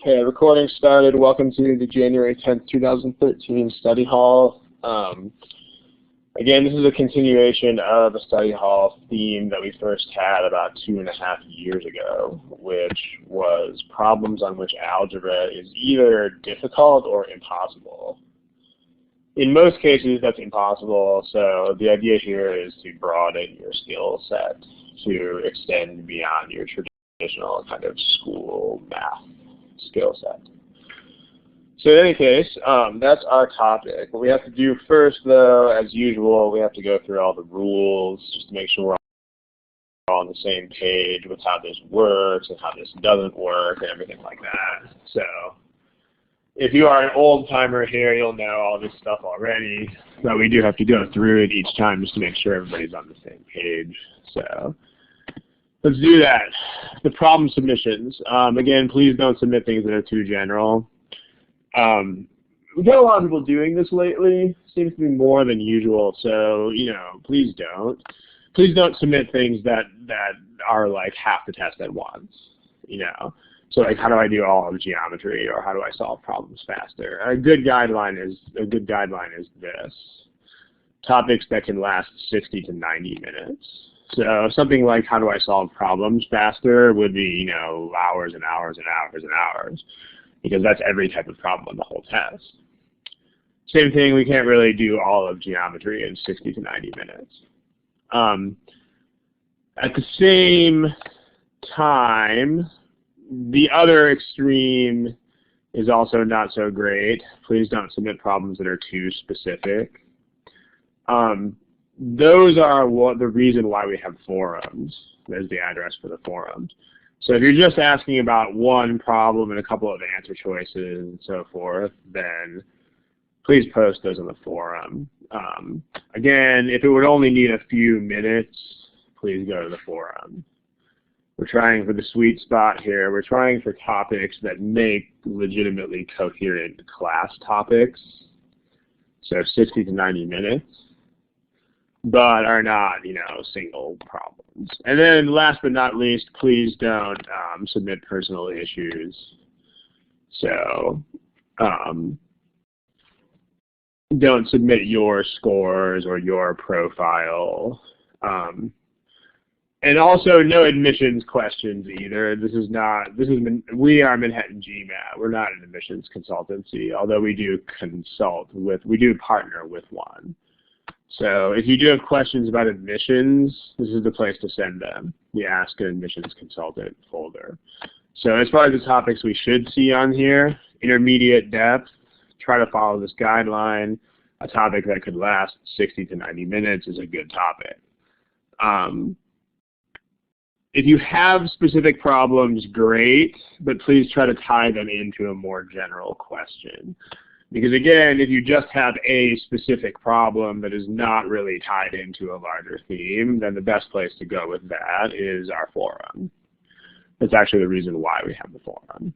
Okay, recording started. Welcome to the January 10th, 2013 study hall. Again, this is a continuation of a study hall theme that we first had about 2.5 years ago, which was problems on which algebra is either difficult or impossible. In most cases, that's impossible, so the idea here is to broaden your skill set to extend beyond your traditional kind of school math skill set. So in any case, that's our topic. What we have to do first, though, as usual, we have to go through all the rules just to make sure we're all on the same page with how this works and how this doesn't work and everything like that. So if you are an old-timer here, you'll know all this stuff already, but we do have to go through it each time just to make sure everybody's on the same page. So let's do that. The problem submissions. Again, please don't submit things that are too general. We've got a lot of people doing this lately. Seems to be more than usual, so, please don't. Please don't submit things that are like half the test at once, So like, how do I do all of geometry, or how do I solve problems faster? A good guideline is this. Topics that can last 60 to 90 minutes. So something like how do I solve problems faster would be, hours and hours and hours and hours, because that's every type of problem on the whole test. Same thing, we can't really do all of geometry in 60 to 90 minutes. At the same time, the other extreme is also not so great. Please don't submit problems that are too specific. Those are the reason why we have forums. There's the address for the forums. So if you're just asking about one problem and a couple of answer choices and so forth, then please post those on the forum. Again, if it would only need a few minutes, please go to the forum. We're trying for the sweet spot here. We're trying for topics that make legitimately coherent class topics, so 60 to 90 minutes, but are not, single problems. And then last but not least, please don't submit personal issues. So don't submit your scores or your profile. And also no admissions questions either. We are Manhattan GMAT. We're not an admissions consultancy, although we do partner with one. So if you do have questions about admissions, this is the place to send them, the Ask an Admissions Consultant folder. So as far as the topics we should see on here, intermediate depth, try to follow this guideline. A topic that could last 60 to 90 minutes is a good topic. If you have specific problems, great, but please try to tie them into a more general question. Because again, if you just have a specific problem that is not really tied into a larger theme, then the best place to go with that is our forum. That's actually the reason why we have the forum.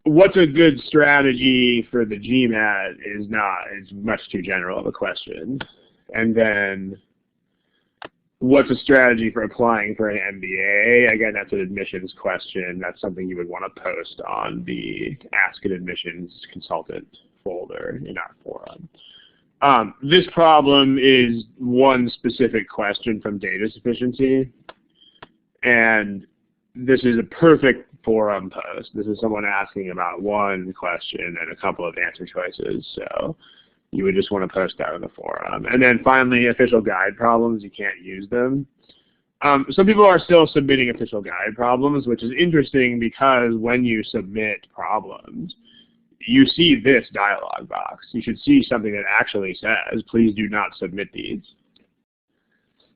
What's a good strategy for the GMAT is much too general of a question. And then what's a strategy for applying for an MBA? Again, that's an admissions question. That's something you would want to post on the Ask an Admissions Consultant folder in our forum. This problem is one specific question from data sufficiency, and this is a perfect forum post. This is someone asking about one question and a couple of answer choices, so you would just want to post that in the forum. And then finally, official guide problems, you can't use them. Some people are still submitting official guide problems, which is interesting because when you submit problems, you see this dialog box. You should see something that actually says, please do not submit these.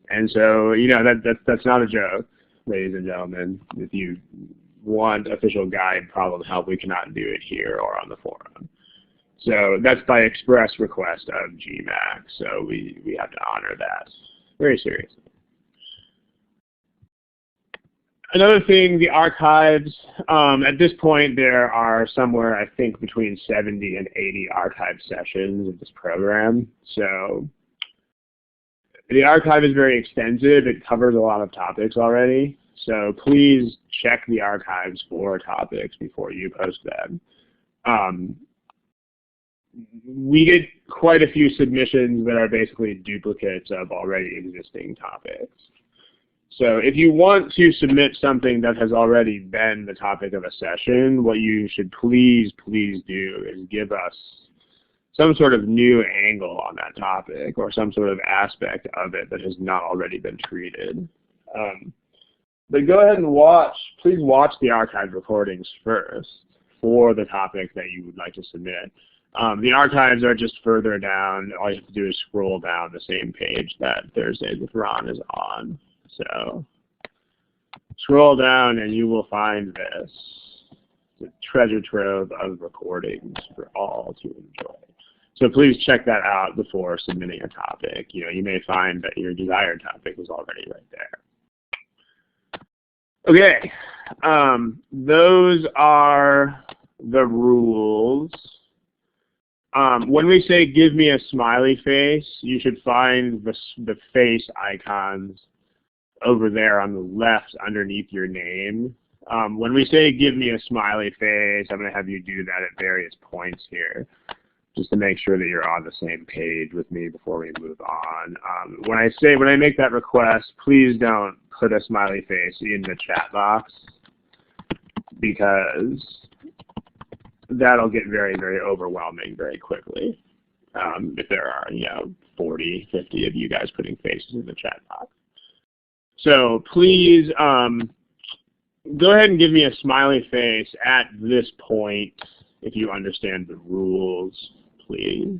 And so, you know, that's not a joke, ladies and gentlemen. If you want official guide problem help, we cannot do it here or on the forum. So that's by express request of GMAT. So we have to honor that very seriously. Another thing, the archives. At this point, there are somewhere, I think, between 70 and 80 archive sessions of this program. So the archive is very extensive. It covers a lot of topics already. So please check the archives for topics before you post them. We get quite a few submissions that are basically duplicates of already existing topics. So if you want to submit something that has already been the topic of a session, what you should please do is give us some sort of new angle on that topic or some sort of aspect of it that has not already been treated. But go ahead and please watch the archived recordings first for the topic that you would like to submit. The archives are just further down. All you have to do is scroll down the same page that Thursdays with Ron is on. So scroll down and you will find this. It's a treasure trove of recordings for all to enjoy. So please check that out before submitting a topic. You know, you may find that your desired topic is already right there. Okay, those are the rules. When we say give me a smiley face, you should find the face icons over there on the left underneath your name. When we say give me a smiley face, I'm going to have you do that at various points here, just to make sure that you're on the same page with me before we move on. When I make that request, please don't put a smiley face in the chat box, because that'll get very, very overwhelming very quickly. If there are, 40, 50 of you guys putting faces in the chat box. So please go ahead and give me a smiley face at this point if you understand the rules, please.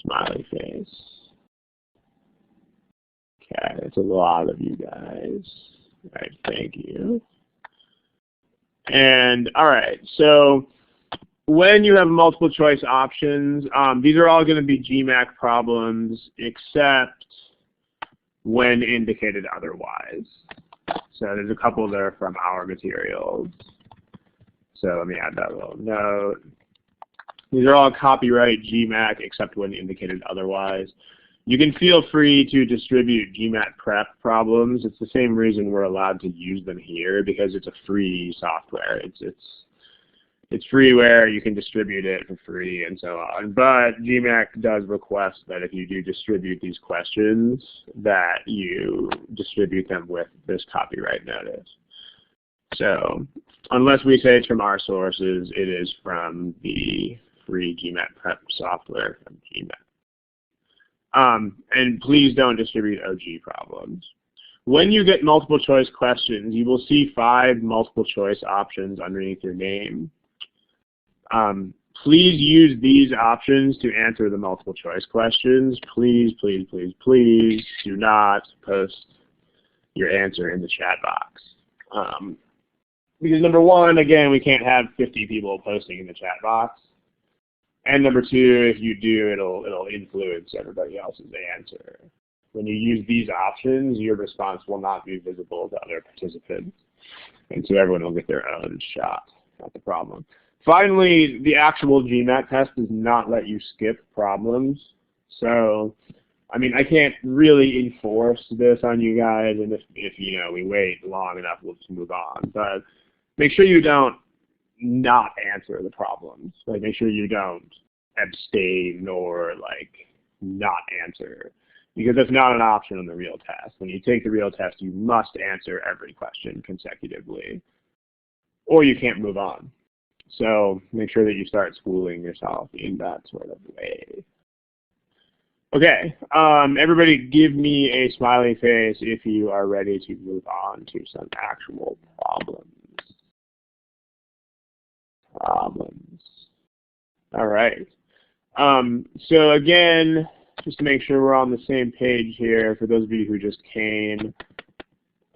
Smiley face. Okay, it's a lot of you guys. All right, thank you. And all right, so when you have multiple choice options, these are all going to be GMAT problems except when indicated otherwise. So there's a couple that are from our materials. So let me add that little note. These are all copyright GMAT except when indicated otherwise. You can feel free to distribute gmatprep problems. It's the same reason we're allowed to use them here, because it's a free software. It's freeware, you can distribute it for free and so on. But GMAT does request that if you do distribute these questions, that you distribute them with this copyright notice. So unless we say it's from our sources, it is from the free gmatprep software from GMAT. And please don't distribute OG problems. When you get multiple choice questions, you will see 5 multiple choice options underneath your name. Please use these options to answer the multiple choice questions. Please, please, please, please do not post your answer in the chat box. Because number one, again, we can't have 50 people posting in the chat box. And number two, if you do, it'll influence everybody else's answer. When you use these options, your response will not be visible to other participants. And so everyone will get their own shot at the problem. Finally, the actual GMAT test does not let you skip problems. So, I mean, I can't really enforce this on you guys, and if we wait long enough, we'll just move on. But make sure you don't not answer the problems. Like, make sure you don't abstain or like not answer, because that's not an option on the real test. When you take the real test, you must answer every question consecutively, or you can't move on. So make sure that you start schooling yourself in that sort of way. Okay, everybody give me a smiley face if you are ready to move on to some actual problems. All right. So again, just to make sure we're on the same page here, for those of you who just came,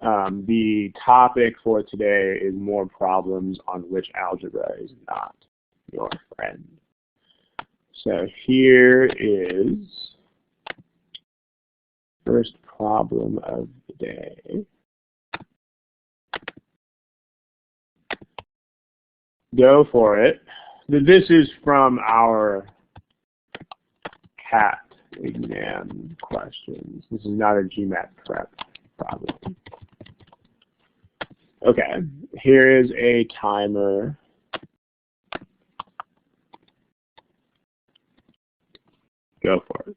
the topic for today is more problems on which algebra is not your friend. So here is first problem of the day. Go for it. This is from our CAT exam questions. This is not a gmatprep problem. Okay, here is a timer. Go for it.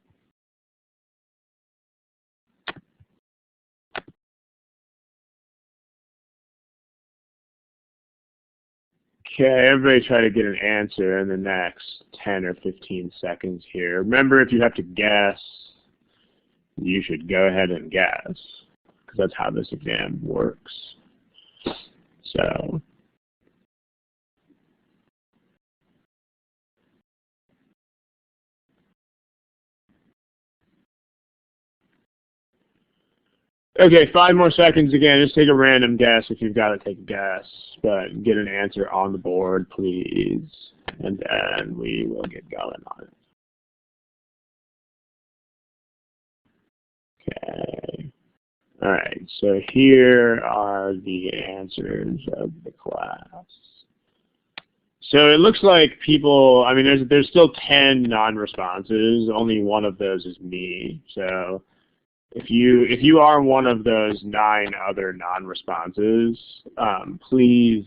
Okay, everybody try to get an answer in the next 10 or 15 seconds here. Remember, if you have to guess, you should go ahead and guess, because that's how this exam works. So, okay, 5 more seconds again. Just take a random guess if you've got to take a guess, but get an answer on the board, please, and then we will get going on it. Okay. All right, so here are the answers of the class. So it looks like people, I mean, there's still 10 non-responses. Only one of those is me. So if you are one of those 9 other non-responses, please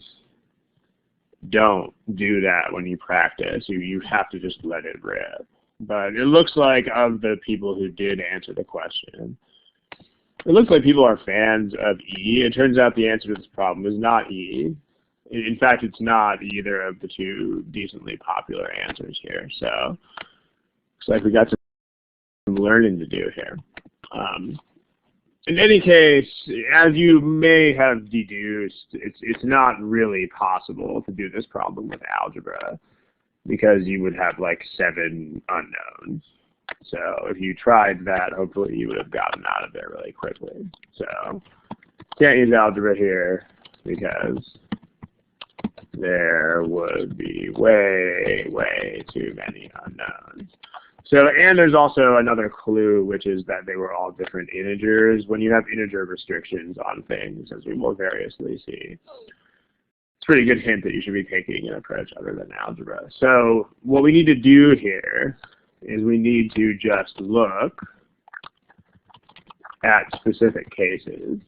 don't do that when you practice. You have to just let it rip. But it looks like of the people who did answer the question, it looks like people are fans of E. It turns out the answer to this problem is not E. In fact, it's not either of the 2 decently popular answers here. So looks like we got some learning to do here. In any case, as you may have deduced, it's not really possible to do this problem with algebra, because you would have like 7 unknowns. So if you tried that, hopefully you would have gotten out of there really quickly. So can't use algebra here because there would be way, way too many unknowns. So, and there's also another clue, which is that they were all different integers. When you have integer restrictions on things, as we will variously see, it's a pretty good hint that you should be taking an approach other than algebra. So what we need to do here is we need to just look at specific cases.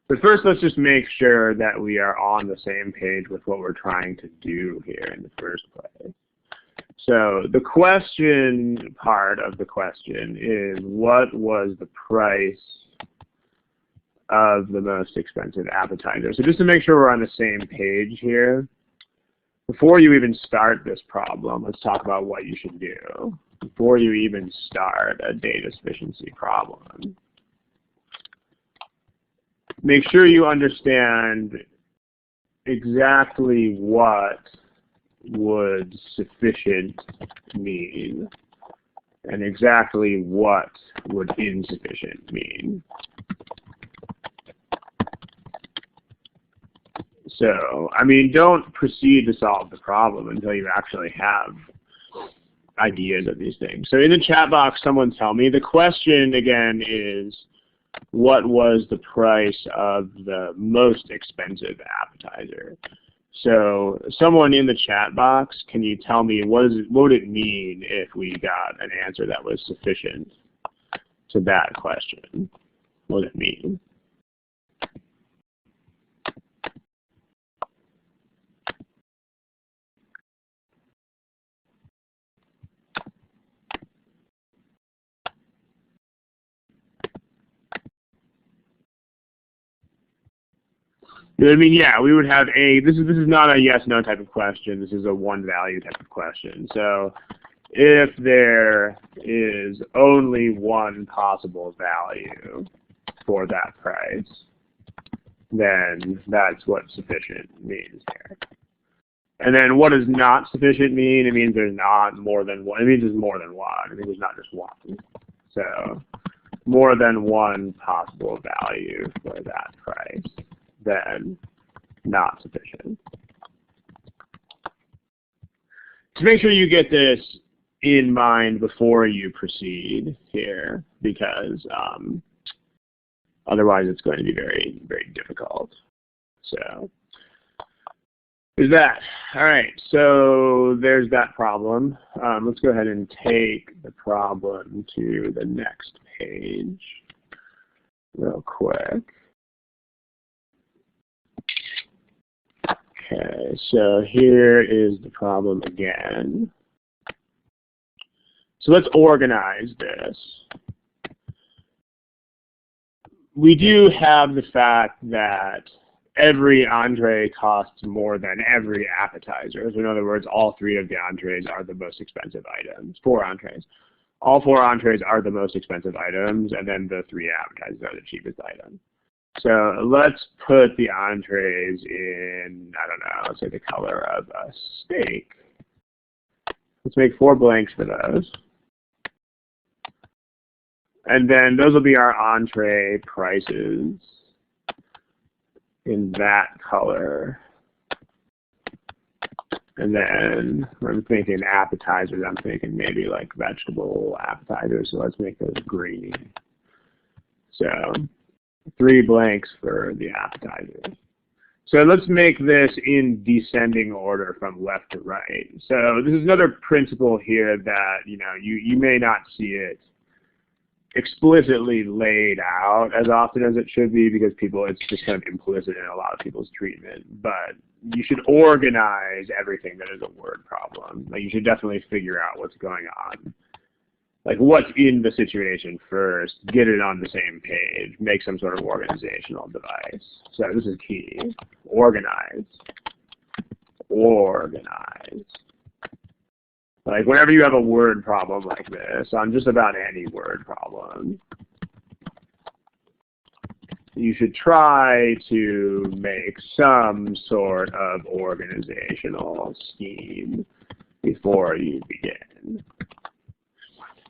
But first, let's just make sure that we are on the same page with what we're trying to do here in the first place. So the question part of the question is, what was the price of the most expensive appetizer? So just to make sure we're on the same page here, before you even start this problem, let's talk about what you should do before you even start a data sufficiency problem. Make sure you understand exactly what would sufficient mean and exactly what would insufficient mean. So, I mean, don't proceed to solve the problem until you actually have ideas of these things. So in the chat box, someone tell me, the question again is, what was the price of the most expensive appetizer? So someone in the chat box, can you tell me what would it mean if we got an answer that was sufficient to that question? What would it mean? I mean, yeah, we would have this is not a yes/no type of question. This is a one value type of question. So if there is only one possible value for that price, then that's what sufficient means here. And then what does not sufficient mean? It means there's not more than one. It means there's more than one. It means there's not just one. So more than one possible value for that price, then not sufficient. To make sure you get this in mind before you proceed here, because otherwise it's going to be very, very difficult. So there's that. All right, so there's that problem. Let's go ahead and take the problem to the next page real quick. Okay, so here is the problem again. So let's organize this. We do have the fact that every entree costs more than every appetizer. So in other words, all three of the entrees are the most expensive items. 4 entrees. All 4 entrees are the most expensive items, and then the 3 appetizers are the cheapest item. So let's put the entrees in, I don't know, let's say the color of a steak. Let's make 4 blanks for those. And then those will be our entree prices in that color. And then I'm thinking appetizers, I'm thinking maybe like vegetable appetizers, so let's make those green. So 3 blanks for the appetizers. So let's make this in descending order from left to right. So this is another principle here that, you may not see it explicitly laid out as often as it should be, because it's just kind of implicit in a lot of people's treatment. But you should organize everything that is a word problem. Like, you should definitely figure out what's going on. Like, what's in the situation first, get it on the same page, make some sort of organizational device. So this is key. Organize. Organize. Like, whenever you have a word problem like this, on just about any word problem, you should try to make some sort of organizational scheme before you begin.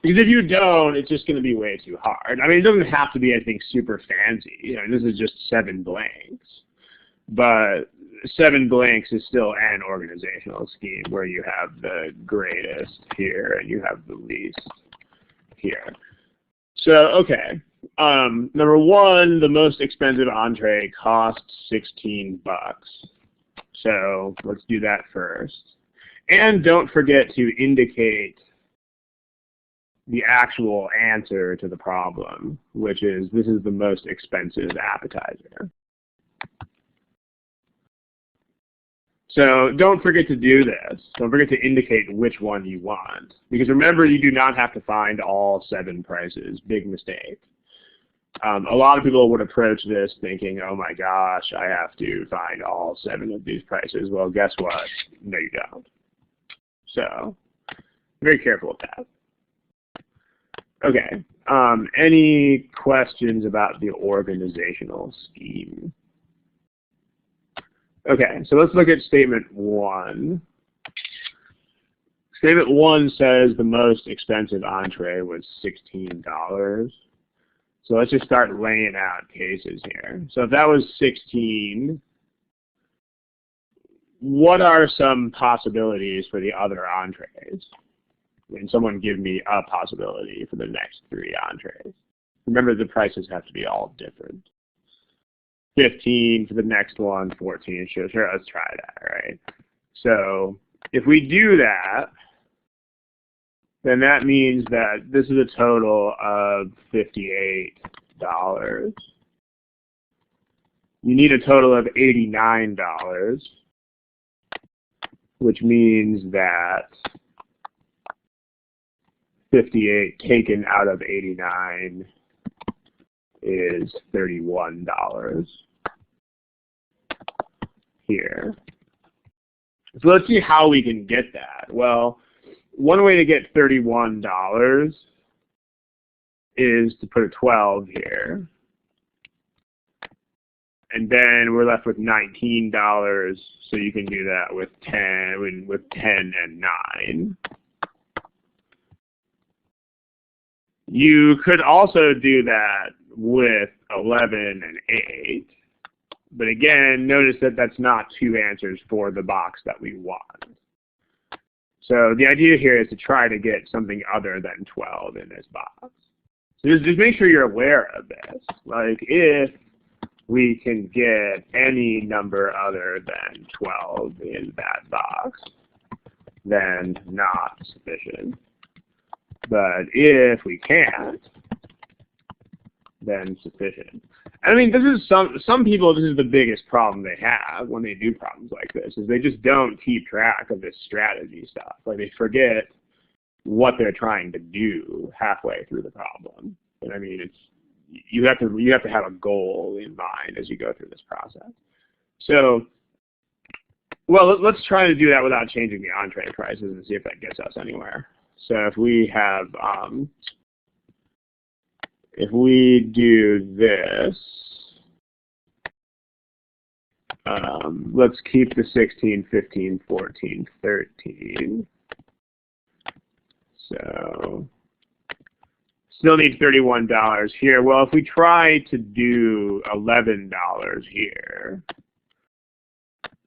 Because if you don't, it's just going to be way too hard. I mean, it doesn't have to be anything super fancy. This is just 7 blanks. But 7 blanks is still an organizational scheme where you have the greatest here and you have the least here. So, okay. Number 1, the most expensive entree costs 16 bucks. So let's do that first. And don't forget to indicate the actual answer to the problem, which is this is the most expensive appetizer. So don't forget to do this. Don't forget to indicate which one you want. Because remember, you do not have to find all 7 prices. Big mistake. A lot of people would approach this thinking, oh my gosh, I have to find all 7 of these prices. Well, guess what? No, you don't. So very careful with that. Okay. Any questions about the organizational scheme? Okay, so let's look at statement 1. Statement 1 says the most expensive entree was $16. So let's just start laying out cases here. So if that was 16, what are some possibilities for the other entrees? And someone give me a possibility for the next 3 entrees. Remember, the prices have to be all different. 15 for the next one, 14. Sure, let's try that, right? So if we do that, then that means that this is a total of $58. You need a total of $89, which means that 58 taken out of 89 is $31. here. So let's see how we can get that. Well, one way to get $31 is to put a 12 here. And then we're left with $19, so you can do that with 10 and 9. You could also do that with 11 and 8. But again, notice that that's not two answers for the box that we want. So the idea here is to try to get something other than 12 in this box. So just make sure you're aware of this. Like if we can get any number other than 12 in that box, then not sufficient. But if we can't, then sufficient. I mean, this is some people, this is the biggest problem they have when they do problems like this, is they just don't keep track of this strategy stuff. Like they forget what they're trying to do halfway through the problem. And I mean, you have to have a goal in mind as you go through this process. So, well, let's try to do that without changing the entree prices and see if that gets us anywhere. So if we have, if we do this, let's keep the 16, 15, 14, 13. So still need $31 here. Well, if we try to do $11 here,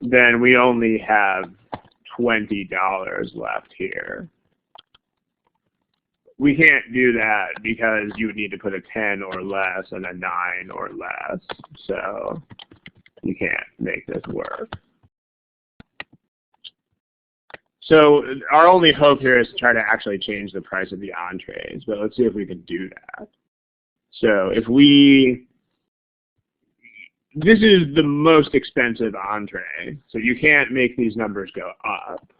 then we only have $20 left here. We can't do that because you would need to put a 10 or less and a 9 or less. So you can't make this work. So our only hope here is to try to actually change the price of the entrees, but let's see if we can do that. So if this is the most expensive entree, so you can't make these numbers go up.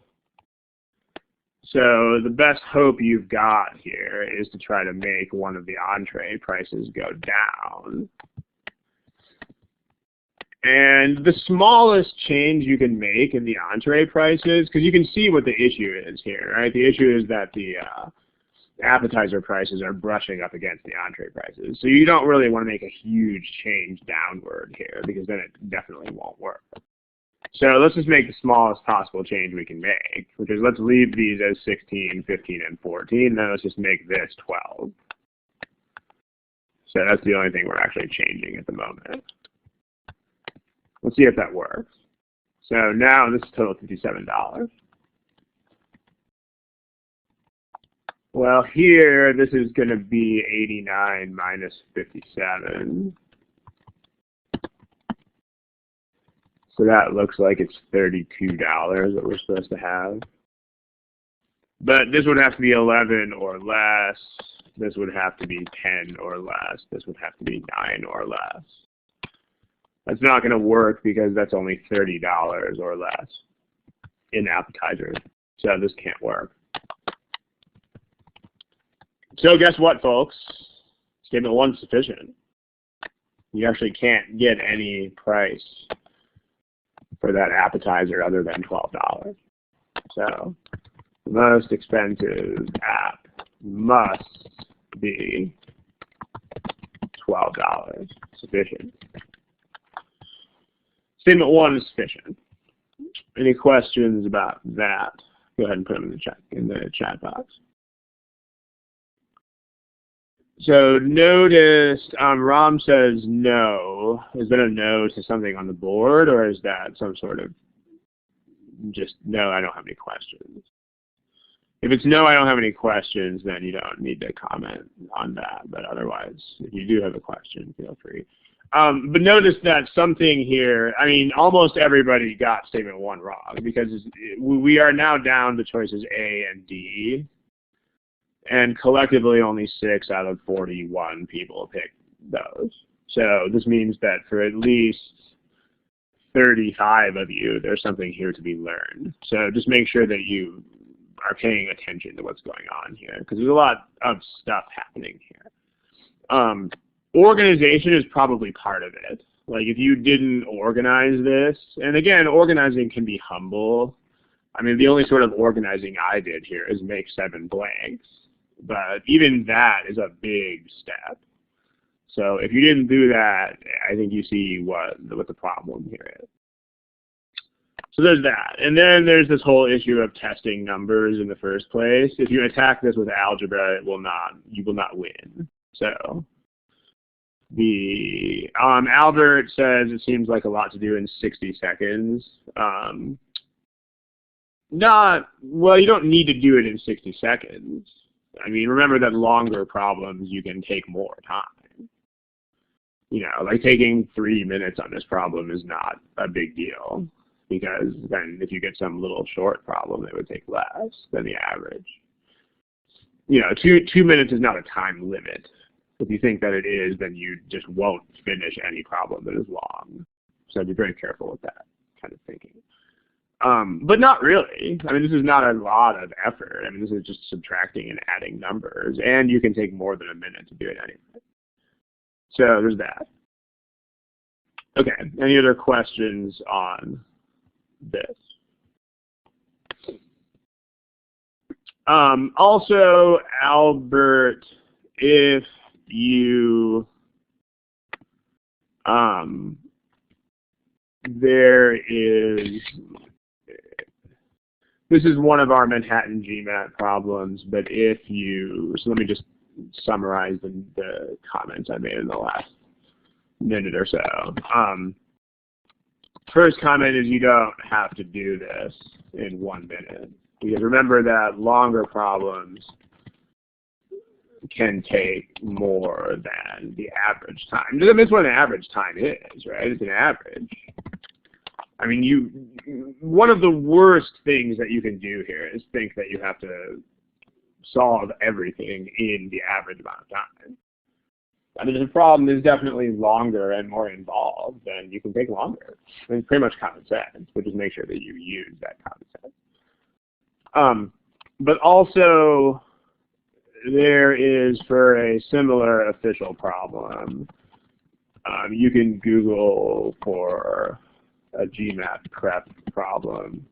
So the best hope you've got here is to try to make one of the entree prices go down. And the smallest change you can make in the entree prices, because you can see what the issue is here, right? The issue is that the appetizer prices are brushing up against the entree prices. So you don't really want to make a huge change downward here, because then it definitely won't work. So let's just make the smallest possible change we can make, which is let's leave these as 16, 15, and 14. Then let's just make this 12. So that's the only thing we're actually changing at the moment. Let's see if that works. So now this is total $57. Well, here this is going to be 89 minus 57. So that looks like it's $32 that we're supposed to have. But this would have to be 11 or less. This would have to be 10 or less. This would have to be 9 or less. That's not going to work because that's only $30 or less in appetizers. So this can't work. So guess what, folks? Statement 1 is sufficient. You actually can't get any price for that appetizer other than $12. So the most expensive app must be $12. Sufficient. Statement 1 is sufficient. Any questions about that? Go ahead and put them in the chat box. So notice Ram says no. Is that a no to something on the board, or is that some sort of just no, I don't have any questions? If it's no, I don't have any questions, then you don't need to comment on that. But otherwise, if you do have a question, feel free. But notice that something here, I mean, almost everybody got statement 1 wrong, because we are now down to choices A and D. And collectively, only 6 out of 41 people picked those. So this means that for at least 35 of you, there's something here to be learned. So just make sure that you are paying attention to what's going on here, because there's a lot of stuff happening here. Organization is probably part of it. Like if you didn't organize this, and again, organizing can be humble. I mean, the only sort of organizing I did here is make 7 blanks, but even that is a big step. So if you didn't do that, I think you see what the problem here is. So there's that. And then there's this whole issue of testing numbers in the first place. If you attack this with algebra, you will not win. So the Albert says it seems like a lot to do in 60 seconds. Well, you don't need to do it in 60 seconds. I mean, remember that longer problems, you can take more time. You know, like taking 3 minutes on this problem is not a big deal, because then if you get some little short problem, it would take less than the average. You know, 2 minutes is not a time limit. If you think that it is, then you just won't finish any problem that is long. So be very careful with that kind of thinking. But not really. I mean, this is not a lot of effort. I mean, this is just subtracting and adding numbers, and you can take more than a minute to do it anyway. So there's that. Okay, any other questions on this? Also, Albert, if you, this is one of our Manhattan GMAT problems, but if you, so let me just summarize the comments I made in the last minute or so. First comment is you don't have to do this in 1 minute, because remember that longer problems can take more than the average time. Doesn't mean what the average time is, right? It's an average. I mean, one of the worst things that you can do here is think that you have to solve everything in the average amount of time. I mean, if the problem is definitely longer and more involved, then you can take longer. I mean, it's pretty much common sense, but just make sure that you use that common sense. But also, there is, for a similar official problem, you can Google for a gmatprep problem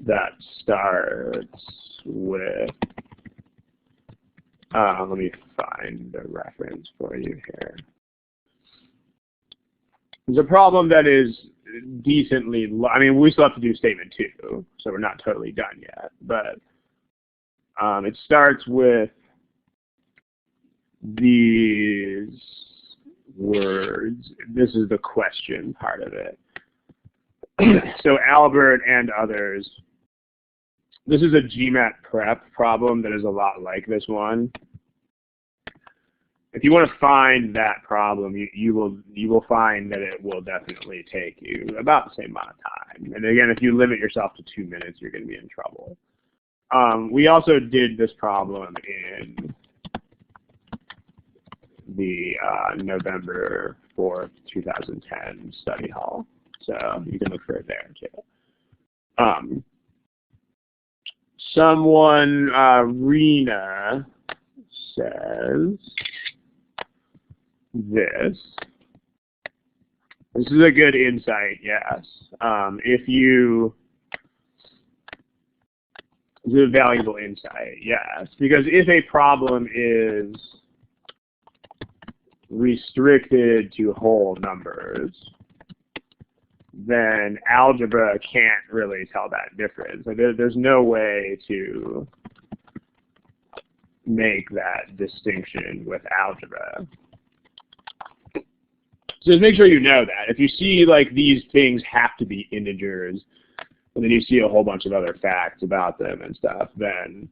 that starts with, let me find the reference for you here. There's a problem that is decently, I mean, we still have to do statement 2, so we're not totally done yet, but it starts with these words. This is the question part of it. So Albert and others, this is a gmatprep problem that is a lot like this one. If you want to find that problem, you will find that it will definitely take you about the same amount of time. And again, if you limit yourself to 2 minutes, you're going to be in trouble. We also did this problem in the November 4th, 2010 study hall. So you can look for it there too. Someone, Rena, says this. This is a good insight, yes. This is a valuable insight, yes. Because if a problem is restricted to whole numbers, then algebra can't really tell that difference. Like there's no way to make that distinction with algebra. So just make sure you know that. If you see like these things have to be integers, and then you see a whole bunch of other facts about them and stuff, then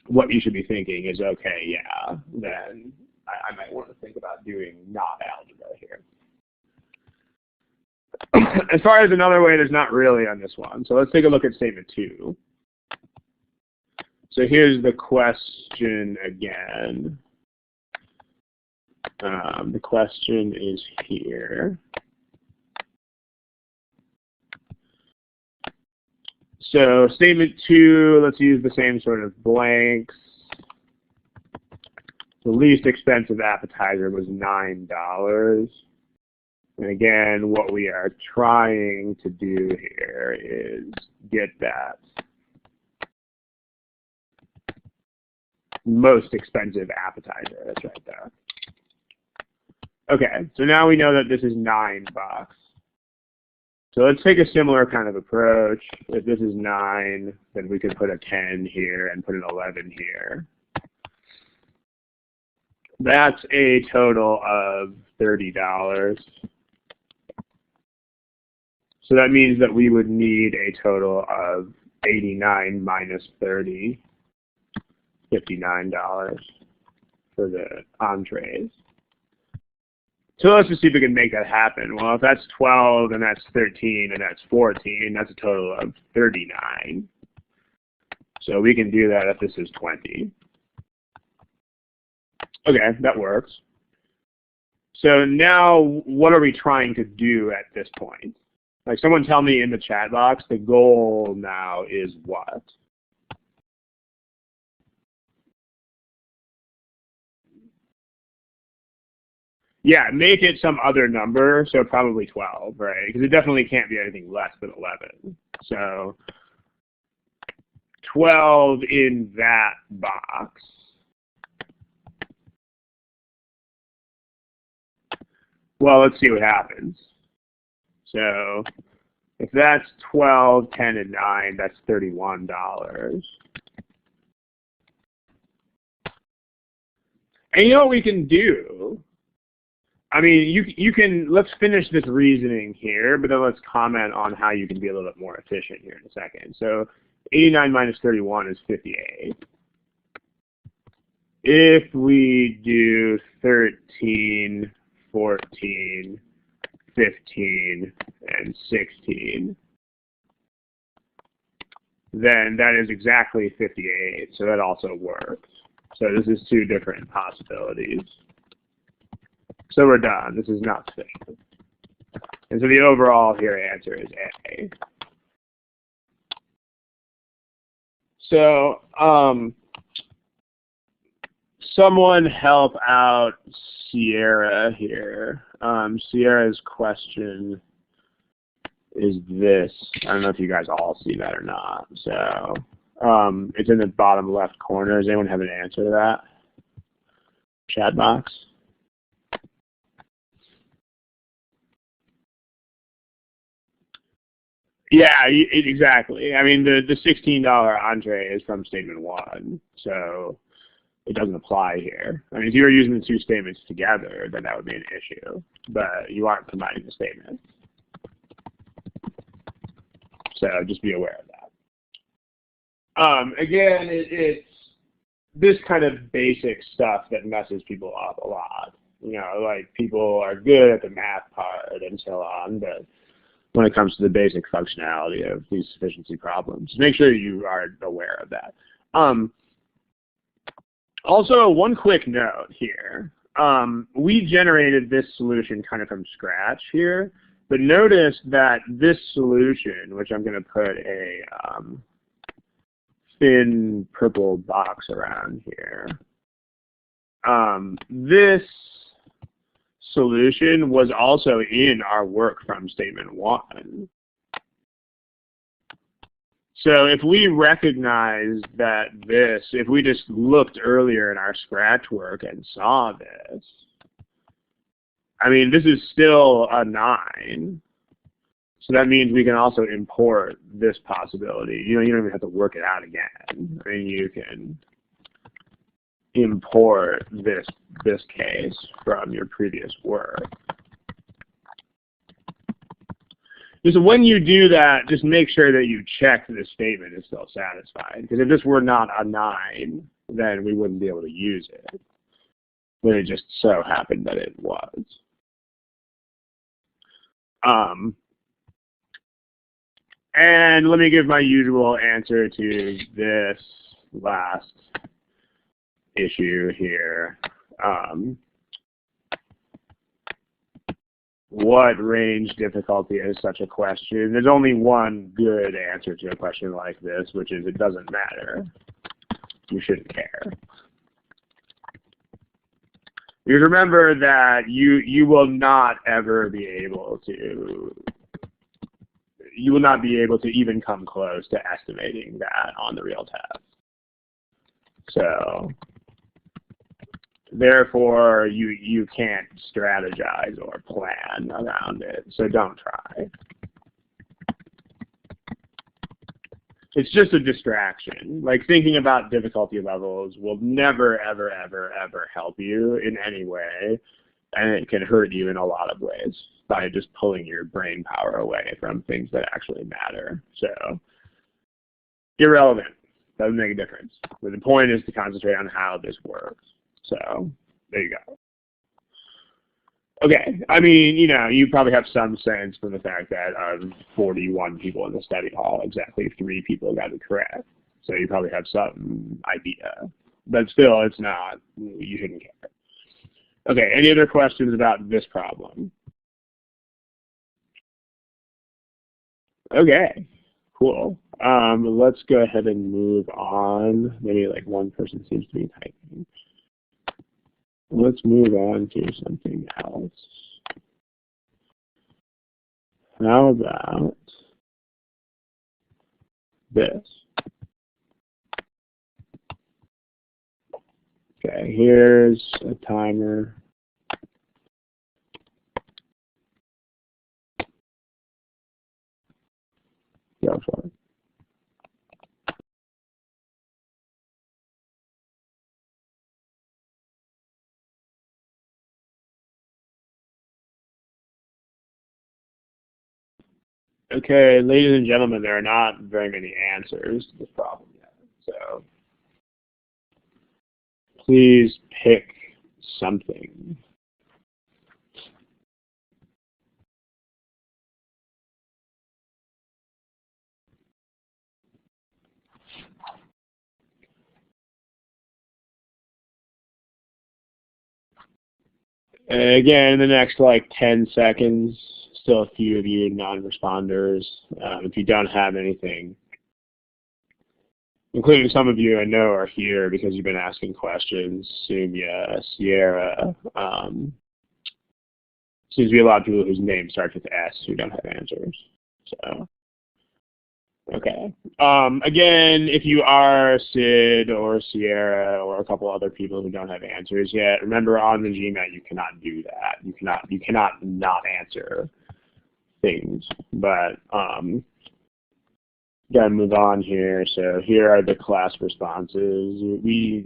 what you should be thinking is, okay, yeah, then I might want to think about doing not algebra here. As far as another way, there's not really on this one. So let's take a look at statement 2. So here's the question again. The question is here. So statement 2, let's use the same sort of blanks. The least expensive appetizer was $9. And again, what we are trying to do here is get that most expensive appetizer. That's right there. Okay, so now we know that this is $9. So let's take a similar kind of approach. If this is 9, then we could put a 10 here and put an 11 here. That's a total of $30. So that means that we would need a total of 89 minus 30, $59 for the entrees. So let's just see if we can make that happen. Well, if that's 12 and that's 13 and that's 14, that's a total of 39. So we can do that if this is 20. Okay, that works. So now what are we trying to do at this point? Like, someone tell me in the chat box, the goal now is what? Yeah, make it some other number, so probably 12, right? Because it definitely can't be anything less than 11. So 12 in that box. Well, let's see what happens. So if that's 12, 10, and 9, that's $31. And you know what we can do? I mean, you can, let's finish this reasoning here, but then let's comment on how you can be a little bit more efficient here in a second. So 89 minus 31 is 58. If we do 13, 14, 15, and 16, then that is exactly 58, so that also works. So this is two different possibilities. So we're done. This is not sufficient. And so the overall here answer is A. So someone help out Sierra here. Sierra's question is this. I don't know if you guys all see that or not. So it's in the bottom left corner. Does anyone have an answer to that? Chat box. Yeah, exactly. I mean, the $16 entree is from statement 1, so it doesn't apply here. I mean, if you were using the two statements together, then that would be an issue, but you aren't combining the statements. So just be aware of that. Again, it's this kind of basic stuff that messes people up a lot. You know, like, people are good at the math part and so on, but when it comes to the basic functionality of these sufficiency problems, just make sure you are aware of that. Also, one quick note here. We generated this solution kind of from scratch here, but notice that this solution, which I'm going to put a thin purple box around here, this solution was also in our work from statement 1. So if we recognize that this, if we just looked earlier in our scratch work and saw this, I mean, this is still a 9. So that means we can also import this possibility. You know, you don't even have to work it out again. I mean, you can import this case from your previous work. Just when you do that, just make sure that you check this statement is still satisfied. Because if this were not a 9, then we wouldn't be able to use it. But it just so happened that it was. And let me give my usual answer to this last issue here. What range difficulty is such a question? There's only one good answer to a question like this, which is it doesn't matter. You shouldn't care. Because remember that you will not ever be able to, you will not be able to even come close to estimating that on the real test. So therefore you can't strategize or plan around it. So don't try. It's just a distraction. Like, thinking about difficulty levels will never, ever, ever, ever help you in any way, and it can hurt you in a lot of ways by just pulling your brain power away from things that actually matter. So, irrelevant. Doesn't make a difference. But the point is to concentrate on how this works. So, there you go. Okay, I mean, you know, you probably have some sense from the fact that of 41 people in the study hall, exactly 3 people got it correct. So you probably have some idea. But still, it's not, you shouldn't care. Okay, any other questions about this problem? Okay, cool. Let's go ahead and move on. Maybe like one person seems to be typing. Let's move on to something else. How about this? Okay, here's a timer. Go for it. Okay, ladies and gentlemen, there are not very many answers to this problem yet. So please pick something. And again, in the next like 10 seconds, still a few of you non-responders. If you don't have anything, including some of you I know are here because you've been asking questions, Sumya, Sierra, seems to be a lot of people whose names start with S who don't have answers. So, okay. Again, if you are Sid or Sierra or a couple other people who don't have answers yet, remember on the GMAT you cannot do that. You cannot not answer things. But gotta move on here. So here are the class responses. We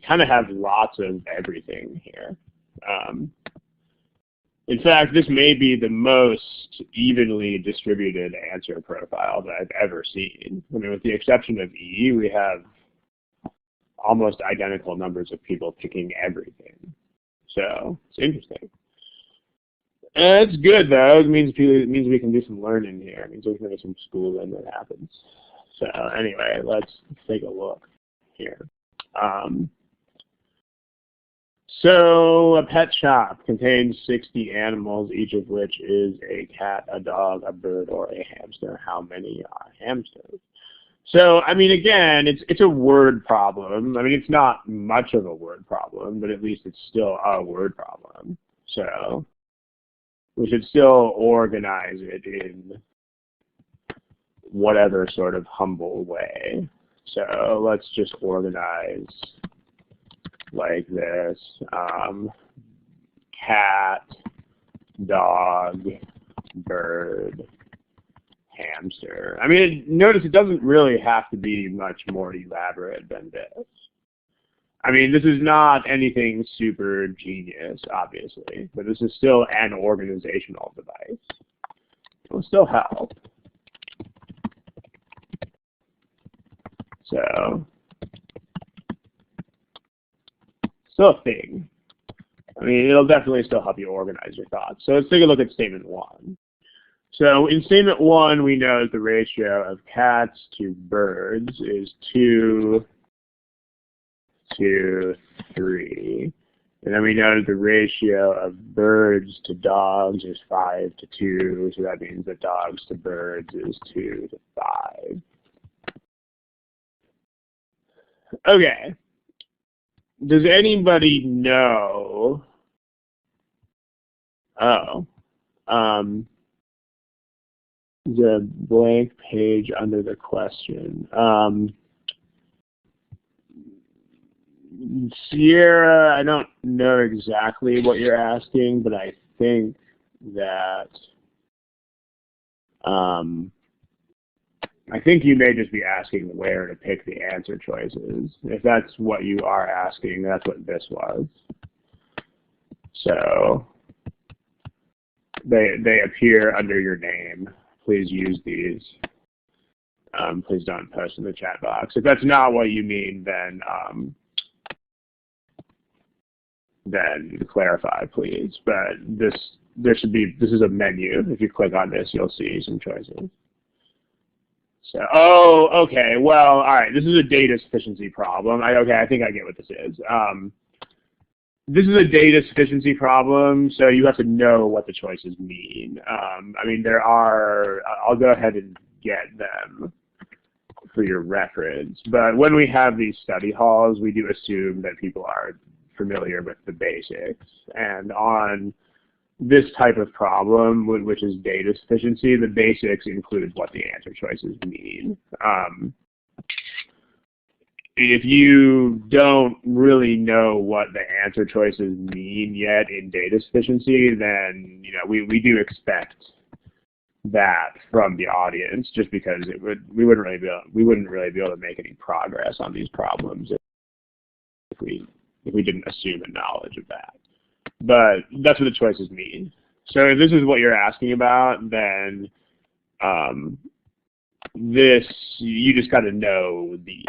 kind of have lots of everything here. In fact, this may be the most evenly distributed answer profile that I've ever seen. I mean, with the exception of E, we have almost identical numbers of people picking everything. So it's interesting. And it's good though. It means we can do some learning here. It means we can do some schooling that happens. So anyway, let's take a look here. So a pet shop contains 60 animals, each of which is a cat, a dog, a bird, or a hamster. How many are hamsters? So, I mean, again, it's a word problem. I mean, it's not much of a word problem, but at least it's still a word problem. So we should still organize it in whatever sort of humble way. So let's just organize like this. Cat, dog, bird, hamster. I mean, notice it doesn't really have to be much more elaborate than this. I mean, this is not anything super genius, obviously, but this is still an organizational device. It will still help. So, still a thing. I mean, it'll definitely still help you organize your thoughts. So let's take a look at statement 1. So in statement 1, we know that the ratio of cats to birds is 2 to 3. And then we know that the ratio of birds to dogs is 5 to 2. So that means that dogs to birds is 2 to 5. Okay. does anybody know? Oh, the blank page under the question. Sierra, I don't know exactly what you're asking, but I think that I think you may just be asking where to pick the answer choices. If that's what you are asking, that's what this was. So they appear under your name. Please use these. Please don't post in the chat box. If that's not what you mean, then clarify, please. But this is a menu. If you click on this, you'll see some choices. So, oh, okay. Well, all right. This is a data sufficiency problem. Okay, I think I get what this is. This is a data sufficiency problem, so you have to know what the choices mean. I mean, there are. I'll go ahead and get them for your reference. But when we have these study halls, we do assume that people are familiar with the basics. And on this type of problem, which is data sufficiency, the basics include what the answer choices mean. If you don't really know what the answer choices mean yet in data sufficiency, then we do expect that from the audience, just because we wouldn't really be able to make any progress on these problems if we didn't assume a knowledge of that. But that's what the choices mean. So if this is what you're asking about, then you just got to know these.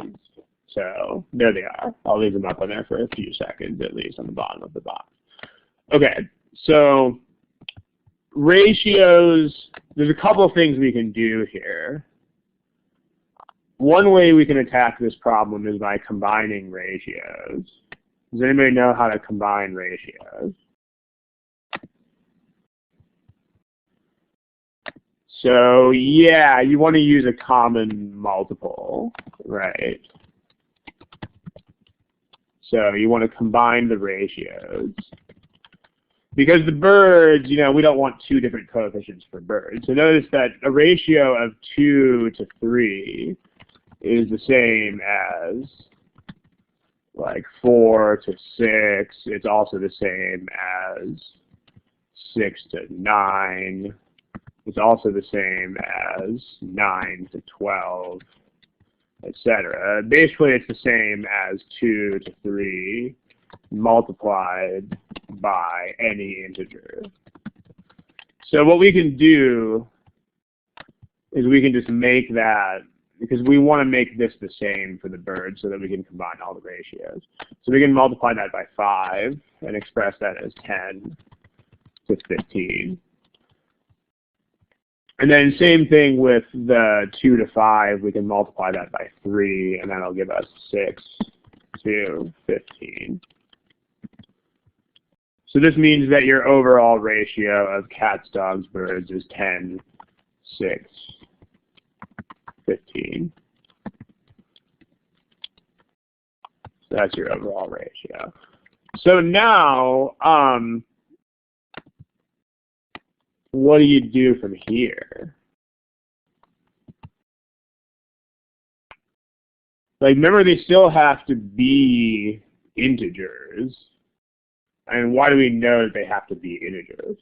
So there they are. I'll leave them up on there for a few seconds, at least on the bottom of the box. Okay, so ratios, there's a couple of things we can do here. One way we can attack this problem is by combining ratios. Does anybody know how to combine ratios? So yeah, you want to use a common multiple, right? So you want to combine the ratios. Because the birds, we don't want two different coefficients for birds. So notice that a ratio of 2 to 3 is the same as like 4 to 6. It's also the same as 6 to 9. It's also the same as 9 to 12, etc. Basically, it's the same as 2 to 3 multiplied by any integer. So what we can do is we can just make that, because we want to make this the same for the bird so that we can combine all the ratios. So we can multiply that by 5 and express that as 10 to 15. And then same thing with the 2 to 5, we can multiply that by 3, and that'll give us 6 to 15. So this means that your overall ratio of cats, dogs, birds is 10, 6, 15. So that's your overall ratio. So now, what do you do from here? Like, remember, they still have to be integers. And why do we know that they have to be integers?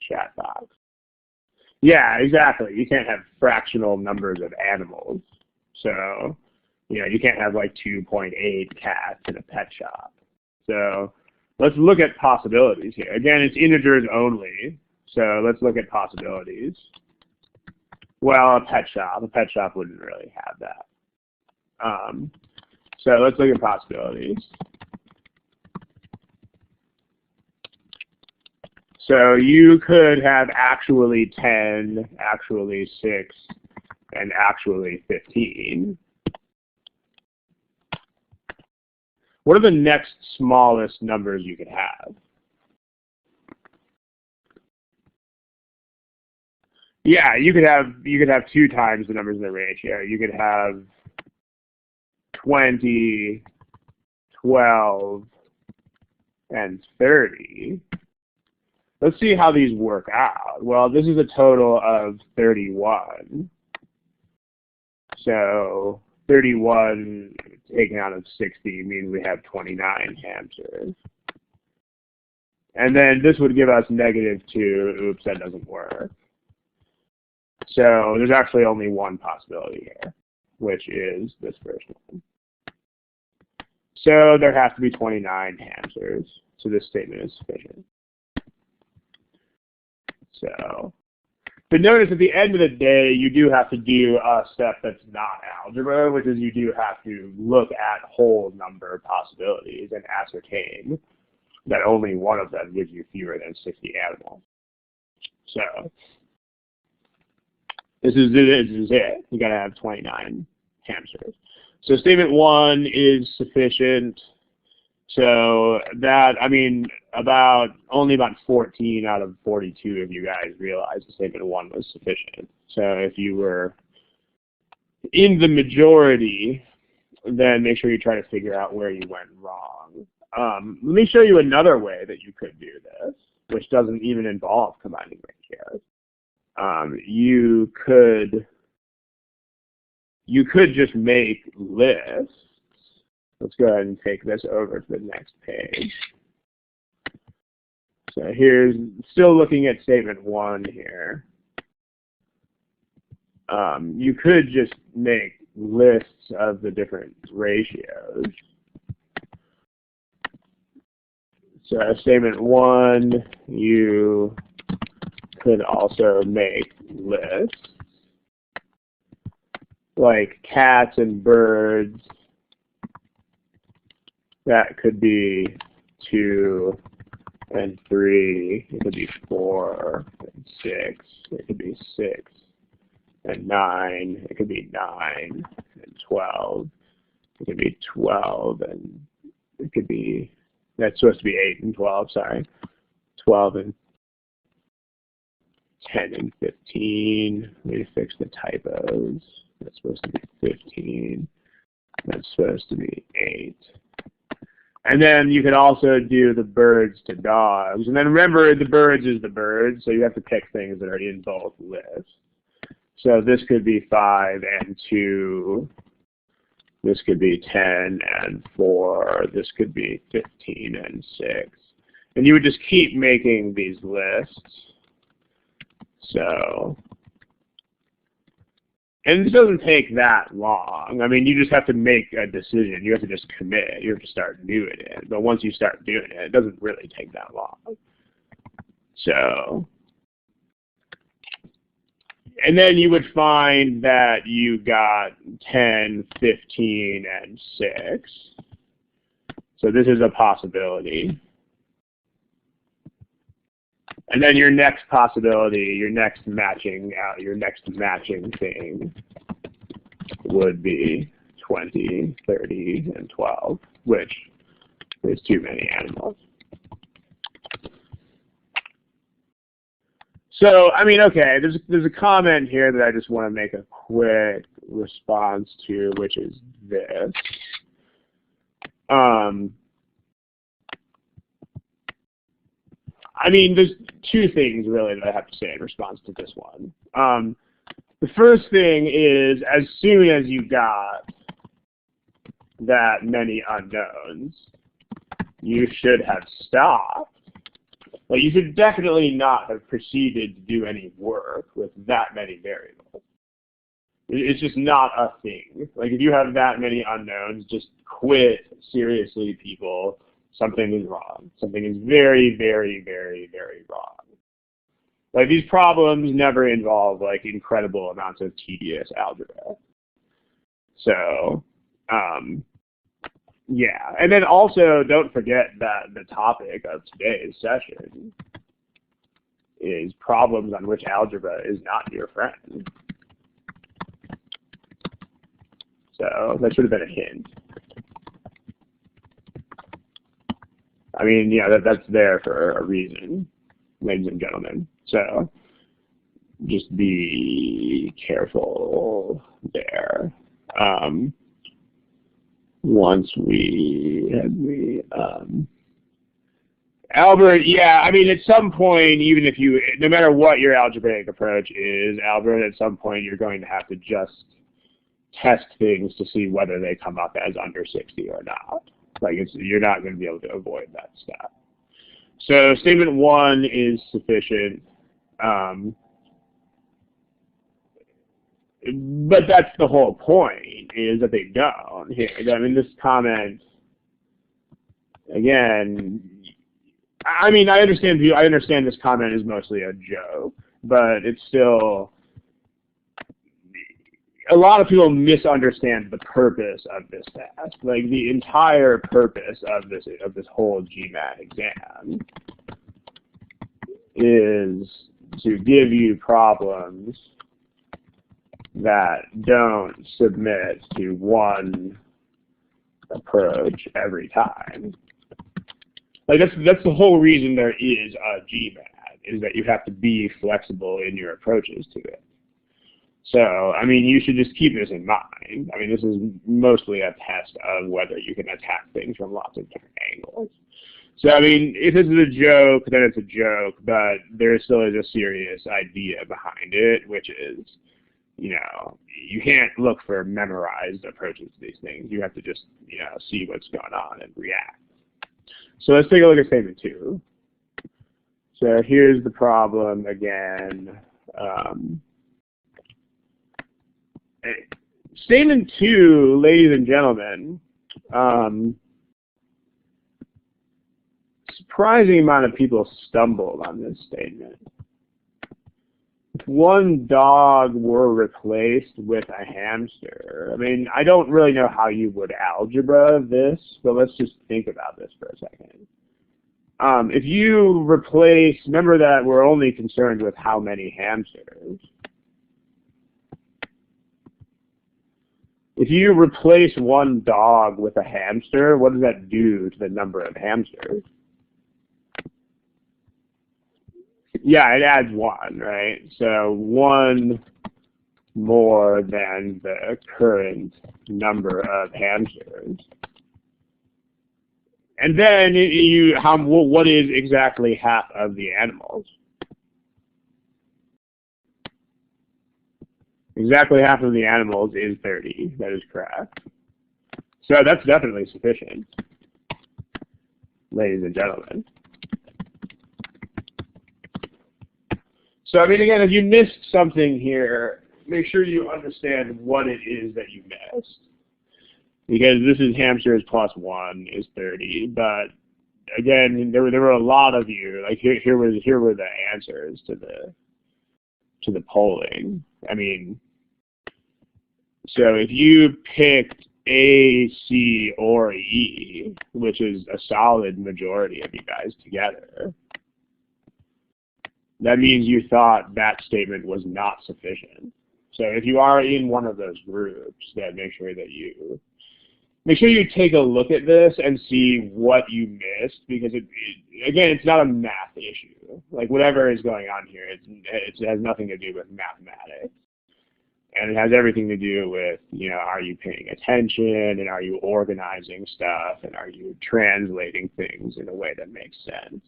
Chat box. Yeah, exactly. You can't have fractional numbers of animals. So, you can't have like 2.8 cats in a pet shop. So let's look at possibilities here. Again, it's integers only. So let's look at possibilities. Well, a pet shop wouldn't really have that. So let's look at possibilities. So you could have actually 10, actually 6, and actually 15. What are the next smallest numbers you could have? Yeah, you could have 2 times the numbers in the ratio. You could have 20, 12, and 30. Let's see how these work out. Well, this is a total of 31. So 31 taken out of 60 means we have 29 hamsters. And then this would give us -2. Oops, that doesn't work. So there's actually only one possibility here, which is this first one. So there has to be 29 hamsters. So this statement is sufficient. So, but notice at the end of the day, you do have to do a step that's not algebra, which is you do have to look at whole number possibilities and ascertain that only one of them gives you fewer than 60 animals. So this is it. You got to have 29 hamsters. So statement 1 is sufficient. So that, I mean, only about 14 out of 42 of you guys realized the statement 1 was sufficient. So if you were in the majority, then make sure you try to figure out where you went wrong. Let me show you another way that you could do this, which doesn't even involve combining ratios. You could just make lists. Let's go ahead and take this over to the next page. So here's still looking at statement 1 here. You could just make lists of the different ratios. So statement 1, you could also make lists like cats and birds. That could be 2 and 3. It could be 4 and 6. It could be 6 and 9. It could be 9 and 12. It could be 12 and it could be, that's supposed to be 8 and 12, sorry. 12 and 10 and 15. Let me fix the typos. That's supposed to be 15. That's supposed to be 8. And then you can also do the birds to dogs. And then remember, the birds is the birds, so you have to pick things that are in both lists. So this could be 5 and 2. This could be 10 and 4. This could be 15 and 6. And you would just keep making these lists. So, and it doesn't take that long. I mean, you just have to make a decision. You have to just commit. You have to start doing it. But once you start doing it, it doesn't really take that long. So, and then you would find that you got 10, 15, and 6. So this is a possibility. And then your next possibility, your next matching thing would be 20, 30, and 12, which is too many animals. So, I mean, okay, there's a comment here that I just want to make a quick response to, which is this. I mean, there's 2 things really that I have to say in response to this one. The first thing is, as soon as you got that many unknowns, you should have stopped. Like, you should definitely not have proceeded to do any work with that many variables. It's just not a thing. Like, if you have that many unknowns, just quit. Seriously, people. Something is wrong. Something is very, very, very, very wrong. Like, these problems never involve, like, incredible amounts of tedious algebra. So, yeah. And then also, don't forget that the topic of today's session is problems on which algebra is not your friend. So, that should have been a hint. I mean, yeah, that's there for a reason, ladies and gentlemen. So just be careful there. Once Albert, yeah, I mean, at some point, even if you, no matter what your algebraic approach is, Albert, at some point you're going to have to just test things to see whether they come up as under 60 or not. Like, you're not going to be able to avoid that stuff. So statement 1 is sufficient. But that's the whole point, is that they don't here. I mean, this comment, again, I mean, I understand this comment is mostly a joke, but it's still, a lot of people misunderstand the purpose of this test. Like, the entire purpose of this whole GMAT exam is to give you problems that don't submit to one approach every time. Like, that's the whole reason there is a GMAT, is that you have to be flexible in your approaches to it. So, I mean, you should just keep this in mind. I mean, this is mostly a test of whether you can attack things from lots of different angles. So, I mean, if this is a joke, then it's a joke, but there still is a serious idea behind it, which is, you know, you can't look for memorized approaches to these things. You have to just, you know, see what's going on and react. So let's take a look at statement 2. So here's the problem again. Statement 2, ladies and gentlemen, surprising amount of people stumbled on this statement. If one dog were replaced with a hamster, I mean, I don't really know how you would algebra this, but let's just think about this for a second. If you replace, remember that we're only concerned with how many hamsters. If you replace one dog with a hamster, what does that do to the number of hamsters? Yeah, it adds 1, right? So 1 more than the current number of hamsters. And then what is exactly half of the animals? Exactly half of the animals is 30. That is correct. So that's definitely sufficient, ladies and gentlemen. So, I mean, again, if you missed something here, make sure you understand what it is that you missed. Because this is hamsters plus 1 is 30. But, again, there were a lot of you. Like, here were the answers to the polling. I mean, so if you picked A, C, or E, which is a solid majority of you guys together, that means you thought that statement was not sufficient. So if you are in one of those groups, then make sure you take a look at this and see what you missed, because again, it's not a math issue. Like, whatever is going on here, it has nothing to do with mathematics. And it has everything to do with, you know, are you paying attention, and are you organizing stuff, and are you translating things in a way that makes sense?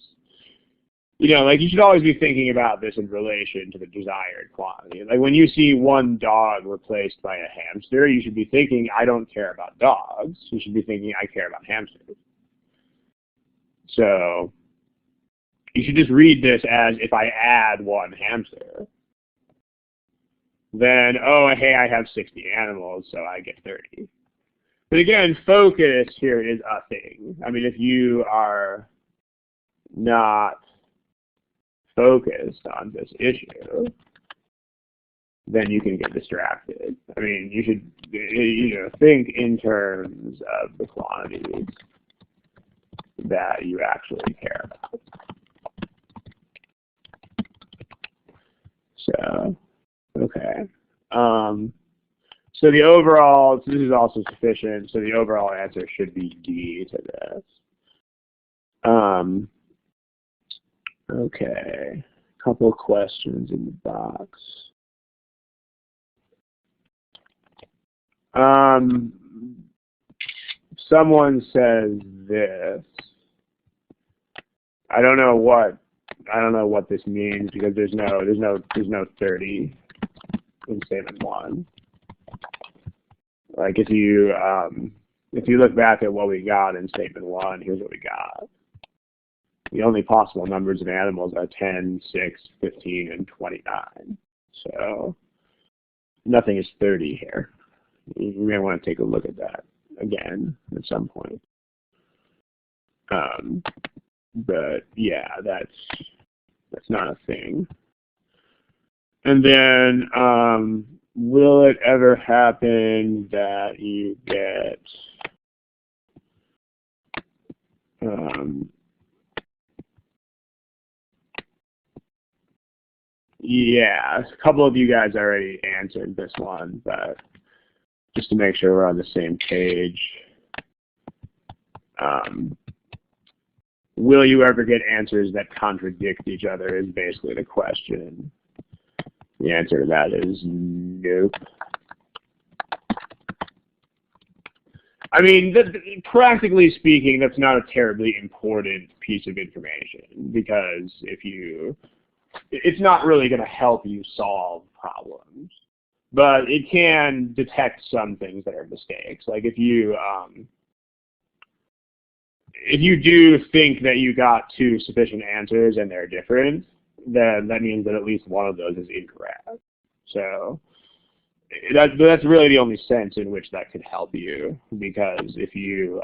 You know, like, you should always be thinking about this in relation to the desired quantity. Like, when you see one dog replaced by a hamster, you should be thinking, I don't care about dogs. You should be thinking, I care about hamsters. So you should just read this as, if I add one hamster, then, oh, hey, I have 60 animals, so I get 30. But again, focus here is a thing. I mean, if you are not focused on this issue, then you can get distracted. I mean, you should, you know, think in terms of the quantities that you actually care about. So, okay. So the overall, so this is also sufficient, so the overall answer should be D to this. Okay. Couple questions in the box. Someone says this. I don't know what this means because there's no 30 in statement 1. Like if you look back at what we got in statement 1, here's what we got. The only possible numbers of animals are 10, 6, 15, and 29. So nothing is 30 here. You may want to take a look at that again at some point. But yeah, that's not a thing. And then, will it ever happen that you get yeah, a couple of you guys already answered this one, but just to make sure we're on the same page, will you ever get answers that contradict each other is basically the question. The answer to that is nope. I mean, practically speaking, that's not a terribly important piece of information because it's not really going to help you solve problems, but it can detect some things that are mistakes. Like if you do think that you got 2 sufficient answers and they're different, then that means that at least one of those is incorrect. So that's really the only sense in which that could help you, because if you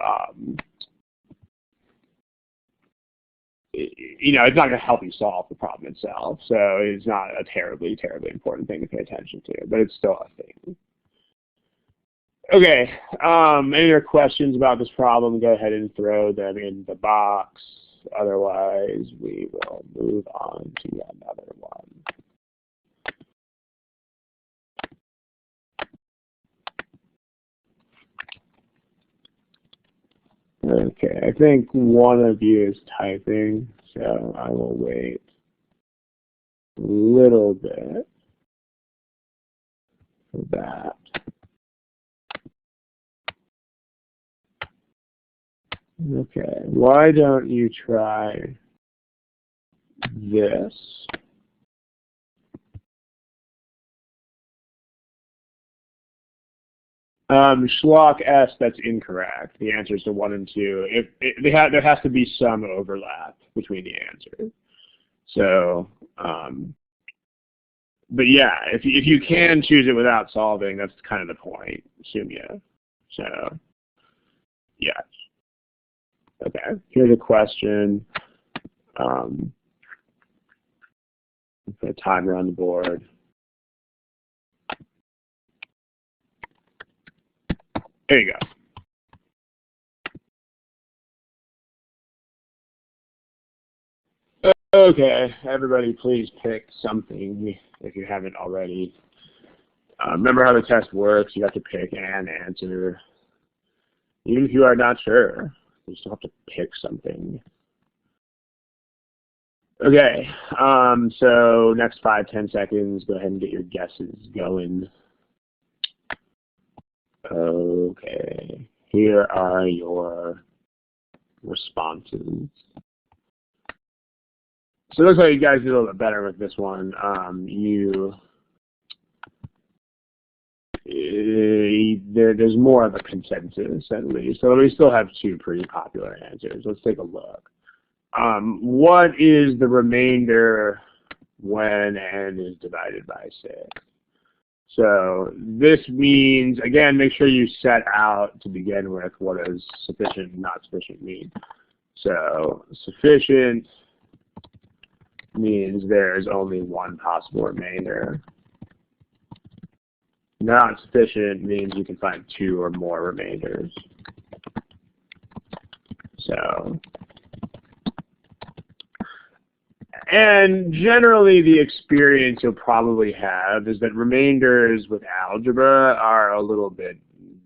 it's not going to help you solve the problem itself, so it's not a terribly important thing to pay attention to, but it's still a thing. Okay, any other questions about this problem? Go ahead and throw them in the box. Otherwise, we will move on to another one. Okay, I think one of you is typing, so I will wait a little bit for that. Okay, why don't you try this? Schlock S, that's incorrect. The answers to 1 and 2. There has to be some overlap between the answers. So, but yeah, if you can choose it without solving, that's kind of the point, assume you. So, yeah. Okay, here's a question. Put a timer on the board. There you go. Okay, everybody please pick something if you haven't already. Remember how the test works. You have to pick an answer. Even if you are not sure, you still have to pick something. Okay, so next 5-10 seconds, go ahead and get your guesses going. Okay, here are your responses. So it looks like you guys did a little bit better with this one. There's more of a consensus at least. So we still have 2 pretty popular answers. Let's take a look. What is the remainder when n is divided by 6? So this means, again, make sure you set out to begin with what does sufficient and not sufficient mean. So sufficient means there's only one possible remainder. Not sufficient means you can find 2 or more remainders. So, and generally the experience you'll probably have is that remainders with algebra are a little bit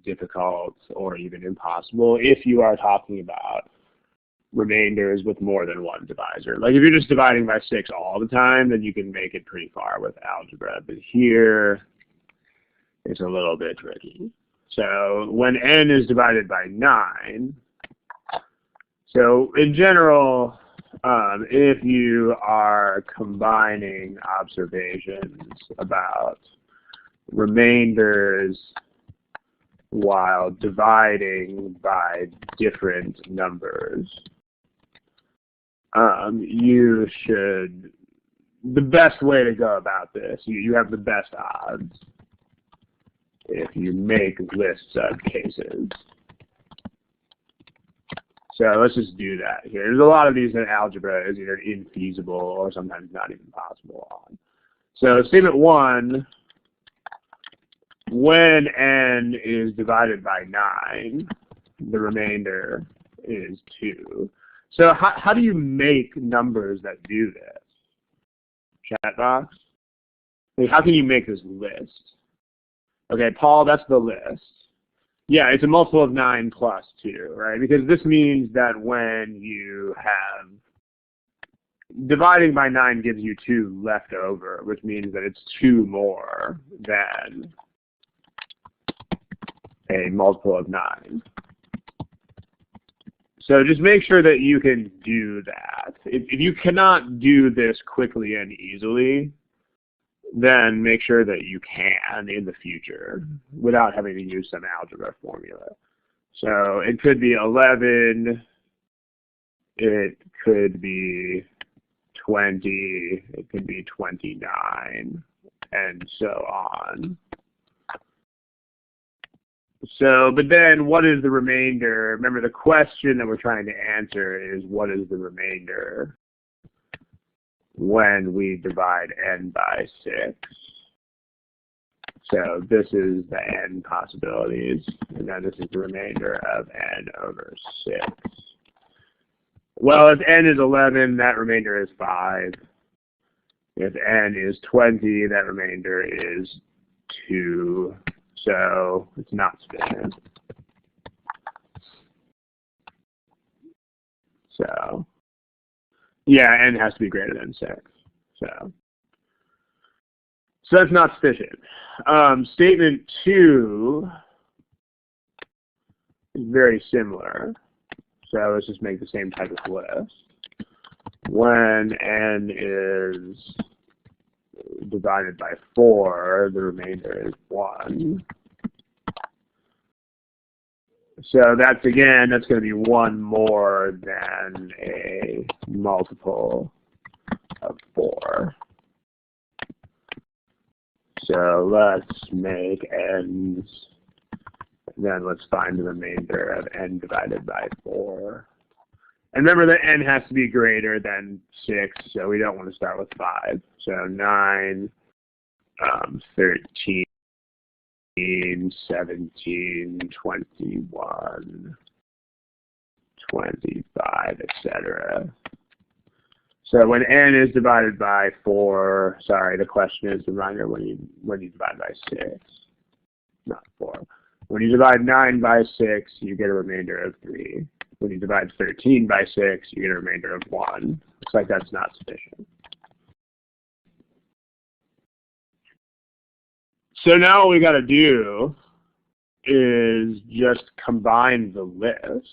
difficult or even impossible if you are talking about remainders with more than one divisor. Like if you're just dividing by 6 all the time, then you can make it pretty far with algebra. But here, it's a little bit tricky. So when n is divided by 9, so in general, if you are combining observations about remainders while dividing by different numbers, the best way to go about this, you have the best odds if you make lists of cases. So let's just do that here. There's a lot of these that algebra is either infeasible or sometimes not even possible on. So statement 1, when n is divided by 9, the remainder is 2. So how do you make numbers that do this? Chat box? Like, how can you make this list? Okay, Paul, that's the list. Yeah, it's a multiple of 9 plus 2, right? Because this means that when you have dividing by 9 gives you 2 left over, which means that it's 2 more than a multiple of 9. So just make sure that you can do that. If you cannot do this quickly and easily, then make sure that you can in the future without having to use some algebra formula. So it could be 11, it could be 20, it could be 29, and so on. So, but then what is the remainder? Remember, the question that we're trying to answer is what is the remainder when we divide n by 6. So this is the n possibilities, and then this is the remainder of n over 6. Well, if n is 11, that remainder is 5. If n is 20, that remainder is 2. So it's not sufficient. So yeah, n has to be greater than 6. So that's not sufficient. Statement 2 is very similar. So let's just make the same type of list. When n is divided by 4, the remainder is 1. So that's going to be 1 more than a multiple of 4. So let's make n's, then let's find the remainder of n divided by 4. And remember that n has to be greater than 6, so we don't want to start with 5. So 9, 13, 17, 21, 25, etc. So when n is divided by 4, sorry, the question is, reminder, when you divide by 6, not 4. When you divide 9 by 6, you get a remainder of 3. When you divide 13 by 6, you get a remainder of 1. Looks like that's not sufficient. So now what we got to do is just combine the lists.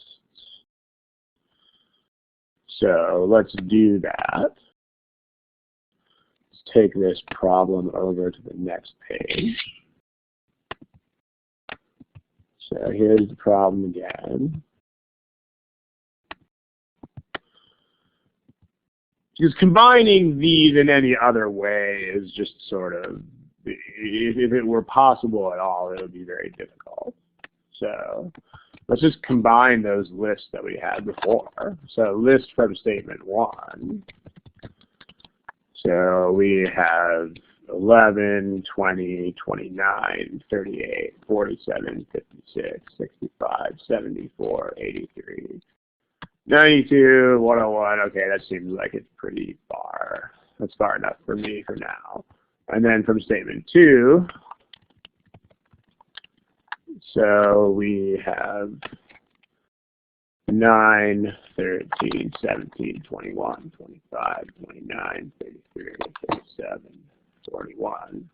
So let's do that. Let's take this problem over to the next page. So here's the problem again. Because combining these in any other way is just sort of, if it were possible at all, it would be very difficult. So let's just combine those lists that we had before. So list from statement 1. So we have 11, 20, 29, 38, 47, 56, 65, 74, 83. 92, 101, okay, that seems like it's pretty far. That's far enough for me for now. And then from statement 2, so we have 9, 13, 17, 21, 25, 29, 33, 37, 41,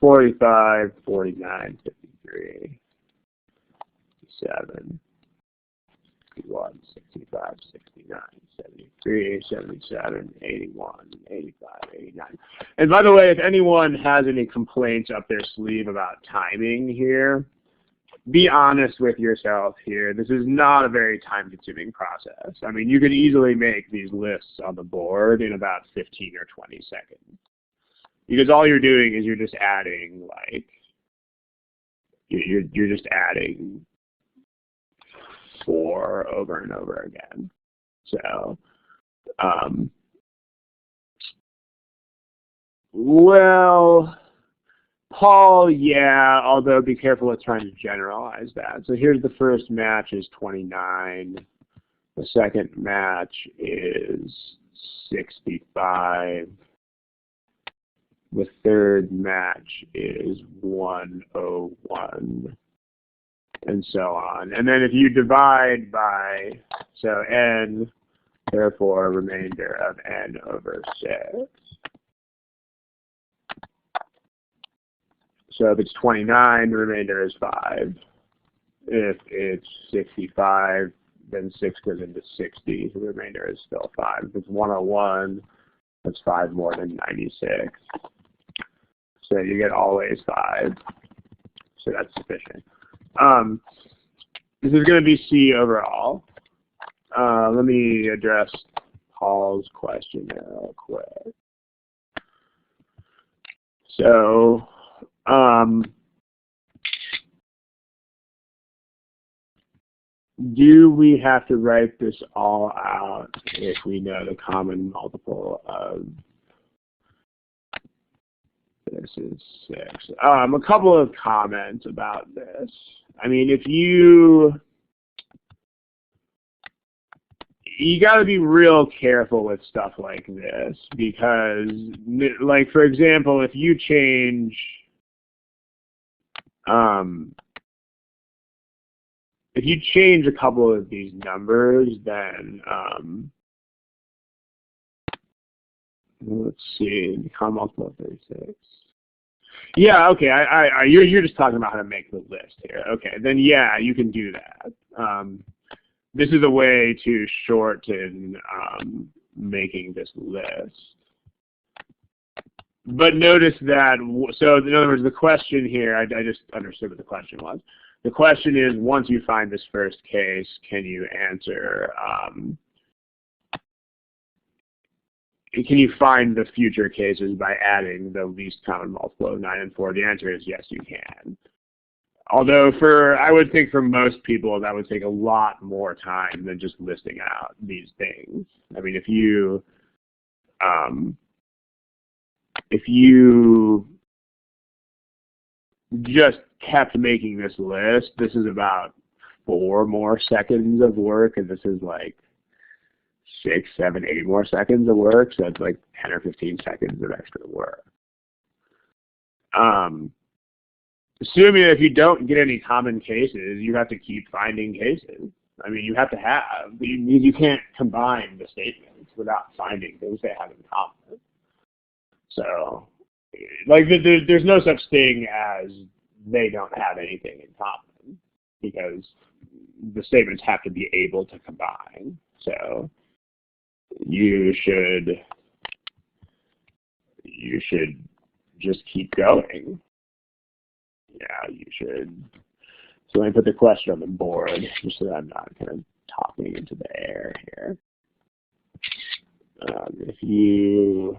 45, 49, 53, 57, 61, 65, 69, 73, 77, 81, 85, 89. And by the way, if anyone has any complaints up their sleeve about timing here, be honest with yourself here. This is not a very time-consuming process. I mean, you could easily make these lists on the board in about 15 or 20 seconds. Because all you're doing is you're just adding, like, you're just adding 4 over and over again. So, well, Paul, yeah, although be careful with trying to generalize that. So here's the first match is 29. The second match is 65. The third match is 101. And so on. And then if you divide by, so n, therefore remainder of n over 6. So if it's 29, the remainder is 5. If it's 65, then 6 goes into 60, so the remainder is still 5. If it's 101, that's 5 more than 96. So you get always 5. So that's sufficient. This is going to be C overall. Let me address Paul's question real quick. So, do we have to write this all out if we know the common multiple of this is 6? A couple of comments about this. I mean, if you got to be real careful with stuff like this because, like, for example, if you change a couple of these numbers, then let's see, the common multiple of 36. Yeah, okay. You're just talking about how to make the list here. Okay, then yeah, you can do that. This is a way to shorten making this list. But notice that, so in other words, the question here, I just understood what the question was. The question is, once you find this first case, can you answer, can you find the future cases by adding the least common multiple of 9 and 4? The answer is yes, you can. Although I would think for most people that would take a lot more time than just listing out these things. I mean, if you just kept making this list, this is about 4 more seconds of work, and this is like 6, 7, 8 more seconds of work, so it's like 10 or 15 seconds of extra work. Assuming that if you don't get any common cases, you have to keep finding cases. I mean, you have to have. You can't combine the statements without finding things they have in common. So, like, there's no such thing as they don't have anything in common, because the statements have to be able to combine. So, you should just keep going. Yeah, you should. So let me put the question on the board just so that I'm not kind of talking into the air here. If you,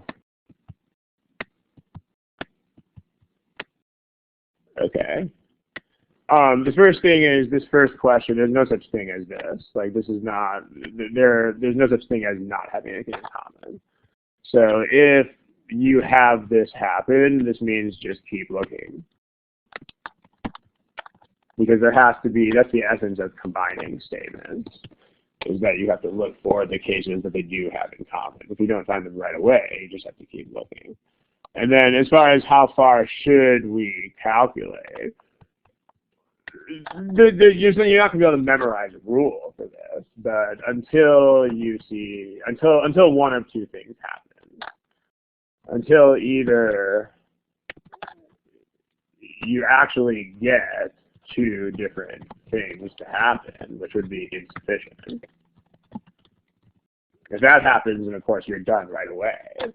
okay. The first thing is this first question. There's no such thing as this. Like, this is not, there's no such thing as not having anything in common. So if you have this happen, this means just keep looking. Because there has to be, that's the essence of combining statements, is that you have to look for the cases that they do have in common. If you don't find them right away, you just have to keep looking. And then as far as how far should we calculate, you're saying you're not going to be able to memorize a rule for this, but until one of two things happen. Until either you actually get two different things to happen, which would be insufficient. If that happens, then of course you're done right away.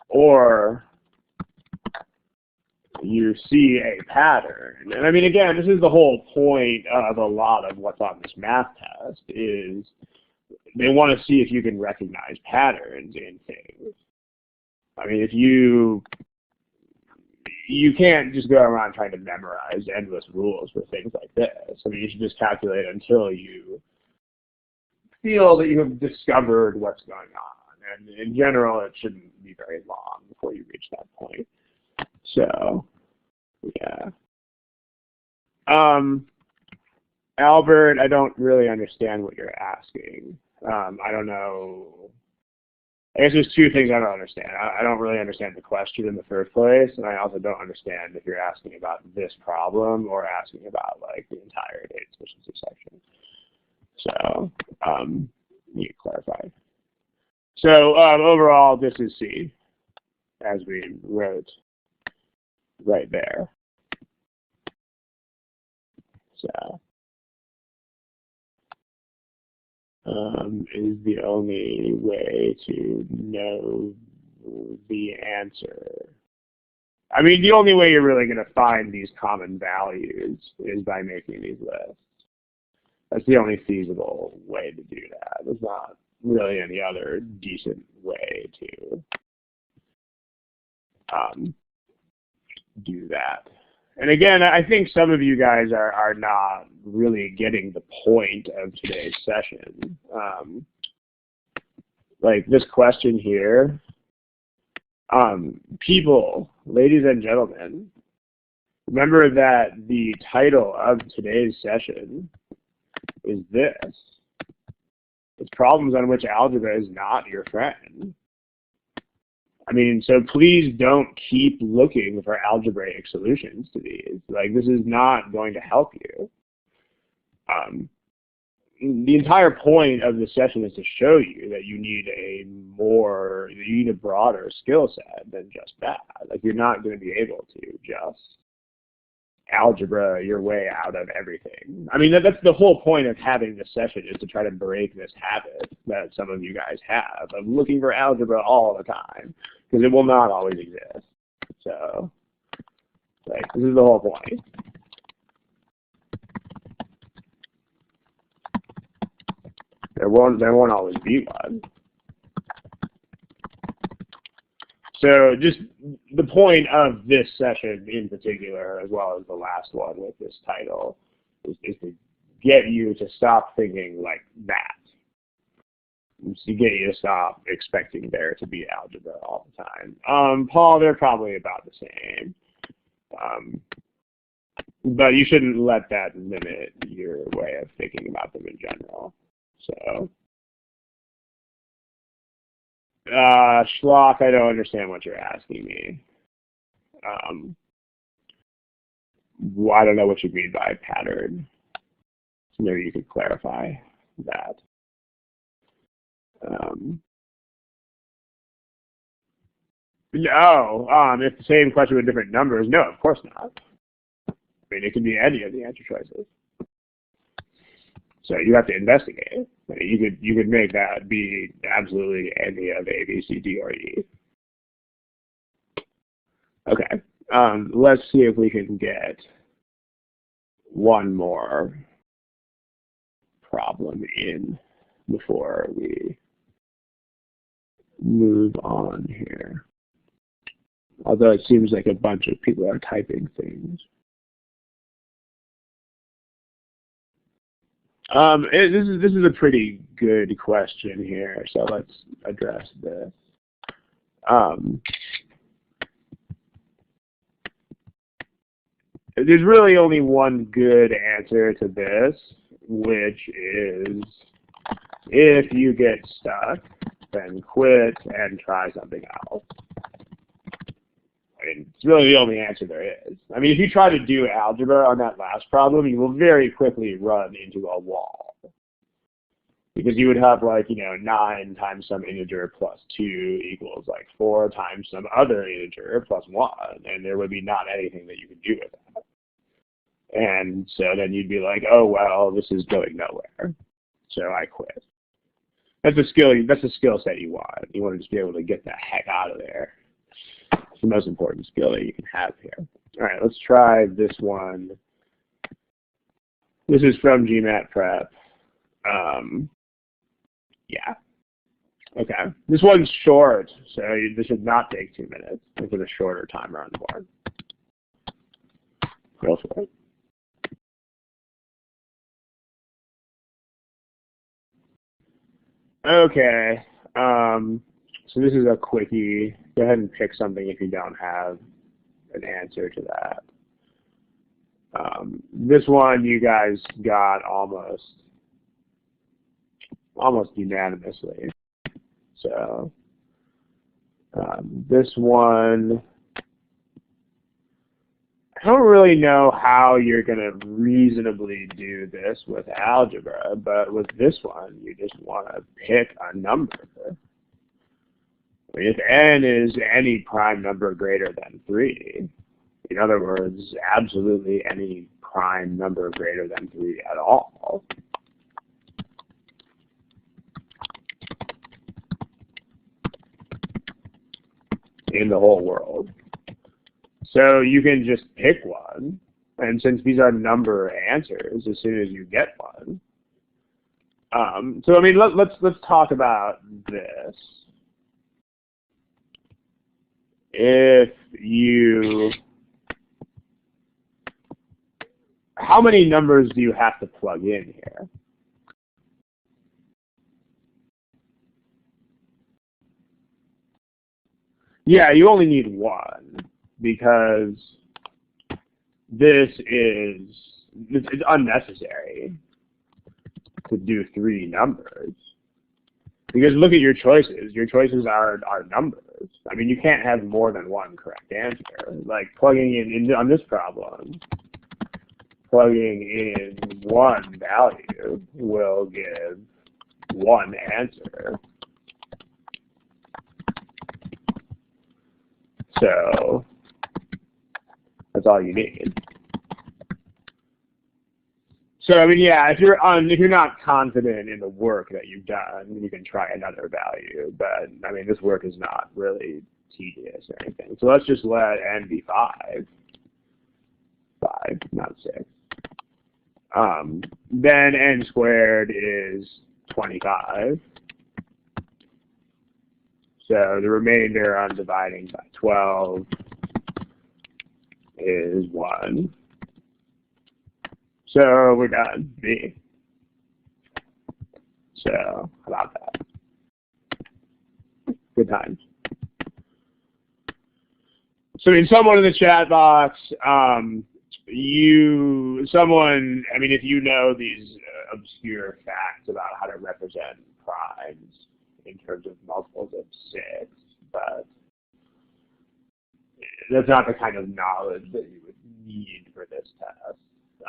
Or you see a pattern. And I mean, again, this is the whole point of a lot of what's on this math test, is they want to see if you can recognize patterns in things. I mean, if you can't just go around trying to memorize endless rules for things like this. I mean, you should just calculate until you feel that you have discovered what's going on. And in general, it shouldn't be very long before you reach that point. So, yeah. Albert, I don't really understand what you're asking. I don't know. I guess there's two things I don't understand. I don't really understand the question in the first place, and I also don't understand if you're asking about this problem or asking about like the entire data sufficiency section. So, you can clarify. So overall, this is C, as we wrote right there. So is the only way to know the answer. I mean, the only way you're really going to find these common values is by making these lists. That's the only feasible way to do that. There's not really any other decent way to do that. And again, I think some of you guys are not really getting the point of today's session. Like this question here, people, ladies and gentlemen, remember that the title of today's session is this. It's problems on which algebra is not your friend. I mean, so please don't keep looking for algebraic solutions to these. Like, this is not going to help you. The entire point of the session is to show you that you need a broader skill set than just that. Like, you're not going to be able to just algebra your way out of everything. I mean, that's the whole point of having this session, is to try to break this habit that some of you guys have of looking for algebra all the time, because it will not always exist. So, like, this is the whole point. There won't always be one. So just the point of this session in particular, as well as the last one with this title, is to get you to stop thinking like that. It's to get you to stop expecting there to be algebra all the time. Paul, they're probably about the same. But you shouldn't let that limit your way of thinking about them in general. So, Schlock, I don't understand what you're asking me. I don't know what you mean by pattern. So maybe you could clarify that. No, if the same question with different numbers, no, of course not. I mean, it could be any of the answer choices. So you have to investigate. You could make that be absolutely any of A, B, C, D, or E. Okay. Let's see if we can get one more problem in before we move on here. Although it seems like a bunch of people are typing things. This is a pretty good question here, so let's address this. There's really only one good answer to this, which is if you get stuck, then quit and try something else. mean, it's really the only answer there is. I mean, if you try to do algebra on that last problem, you will very quickly run into a wall. Because you would have like, 9 times some integer plus 2 equals like 4 times some other integer plus 1. And there would be not anything that you could do with that. And so then you'd be like, oh, well, this is going nowhere. So I quit. That's a skill set you want. You want to just be able to get the heck out of there. It's the most important skill that you can have here. All right, let's try this one. This is from GMATprep. Yeah. Okay. This one's short, so this should not take 2 minutes. Let's put a shorter timer on the board. Go for it. Okay. So this is a quickie. Go ahead and pick something if you don't have an answer to that. This one you guys got almost unanimously. So this one, I don't really know how you're going to reasonably do this with algebra, but with this one, you just want to pick a number. I mean, if n is any prime number greater than 3, in other words, absolutely any prime number greater than 3 at all, in the whole world. So you can just pick one, and since these are number answers, as soon as you get one. So I mean, let's talk about this. If you, how many numbers do you have to plug in here? Yeah, you only need one, because it's unnecessary to do 3 numbers. Because look at your choices. Your choices are numbers. I mean, you can't have more than one correct answer. Like plugging in on this problem, plugging in one value will give one answer. So that's all you need. So I mean, yeah, if you're not confident in the work that you've done, you can try another value. But I mean, this work is not really tedious or anything. So let's just let n be 5. 5, not 6. Then n squared is 25. So the remainder on dividing by 12 is 1. So we're done, B. So how about that? Good times. So in someone in the chat box, I mean, if you know these obscure facts about how to represent primes in terms of multiples of 6, but that's not the kind of knowledge that you would need for this test.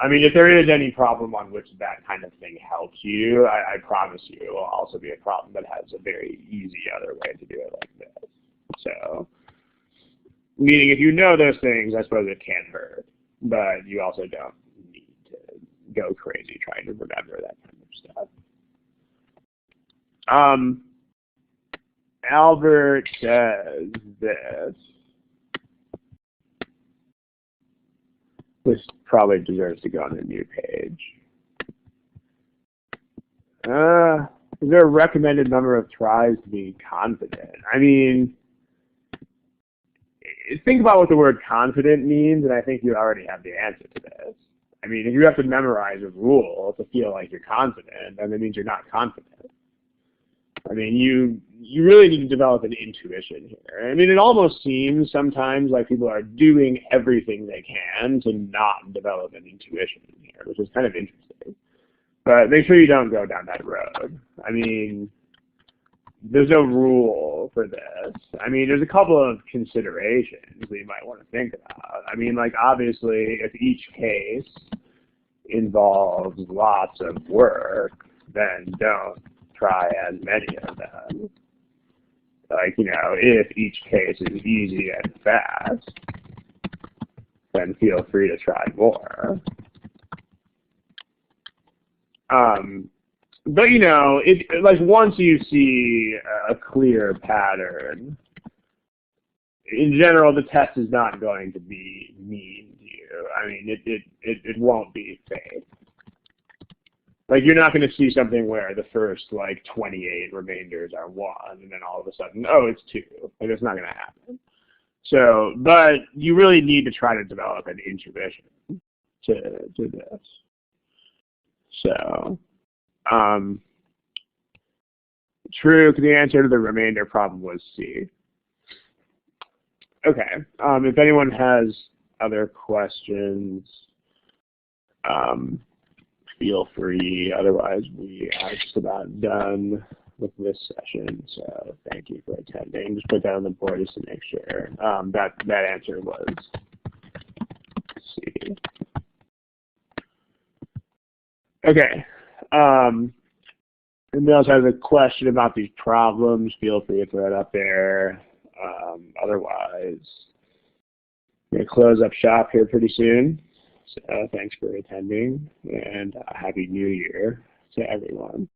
I mean, if there is any problem on which that kind of thing helps you, I promise you it will also be a problem that has a very easy other way to do it like this. So, meaning if you know those things, I suppose it can't hurt, but you also don't need to go crazy trying to remember that kind of stuff. Albert says this. This probably deserves to go on a new page. Is there a recommended number of tries to be confident? I mean, think about what the word confident means, and I think you already have the answer to this. I mean, if you have to memorize a rule to feel like you're confident, then that means you're not confident. I mean, you really need to develop an intuition here. I mean, it almost seems sometimes like people are doing everything they can to not develop an intuition here, which is kind of interesting. But make sure you don't go down that road. I mean, there's no rule for this. I mean, there's a couple of considerations that you might want to think about. I mean, like, obviously, if each case involves lots of work, then don't try as many of them. Like, you know, if each case is easy and fast, then feel free to try more. But, you know, like, once you see a clear pattern, in general, the test is not going to be mean to you. I mean, it won't be fake. Like, you're not going to see something where the first, like, 28 remainders are 1, and then all of a sudden, oh, it's 2. Like, that's not going to happen. So, but you really need to try to develop an intuition to this. So, true, the answer to the remainder problem was C. Okay, if anyone has other questions, feel free. Otherwise, we are just about done with this session. So thank you for attending. Just put that on the board just to make sure. That answer was C. Okay. Anybody else has a question about these problems, feel free to throw it up there. Otherwise, I'm going to close up shop here pretty soon. So thanks for attending, and Happy New Year to everyone.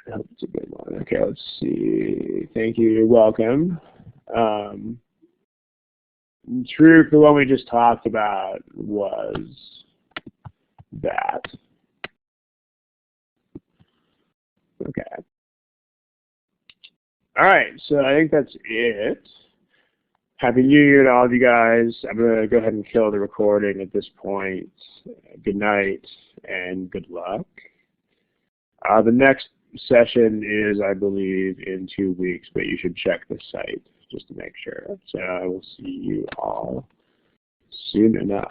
I hope it's a good one. Okay, let's see. Thank you. You're welcome. True, the one we just talked about was that. Okay. All right, so I think that's it. Happy New Year to all of you guys. I'm going to go ahead and kill the recording at this point. Good night and good luck. The next session is, I believe, in 2 weeks, but you should check the site just to make sure. So I will see you all soon enough.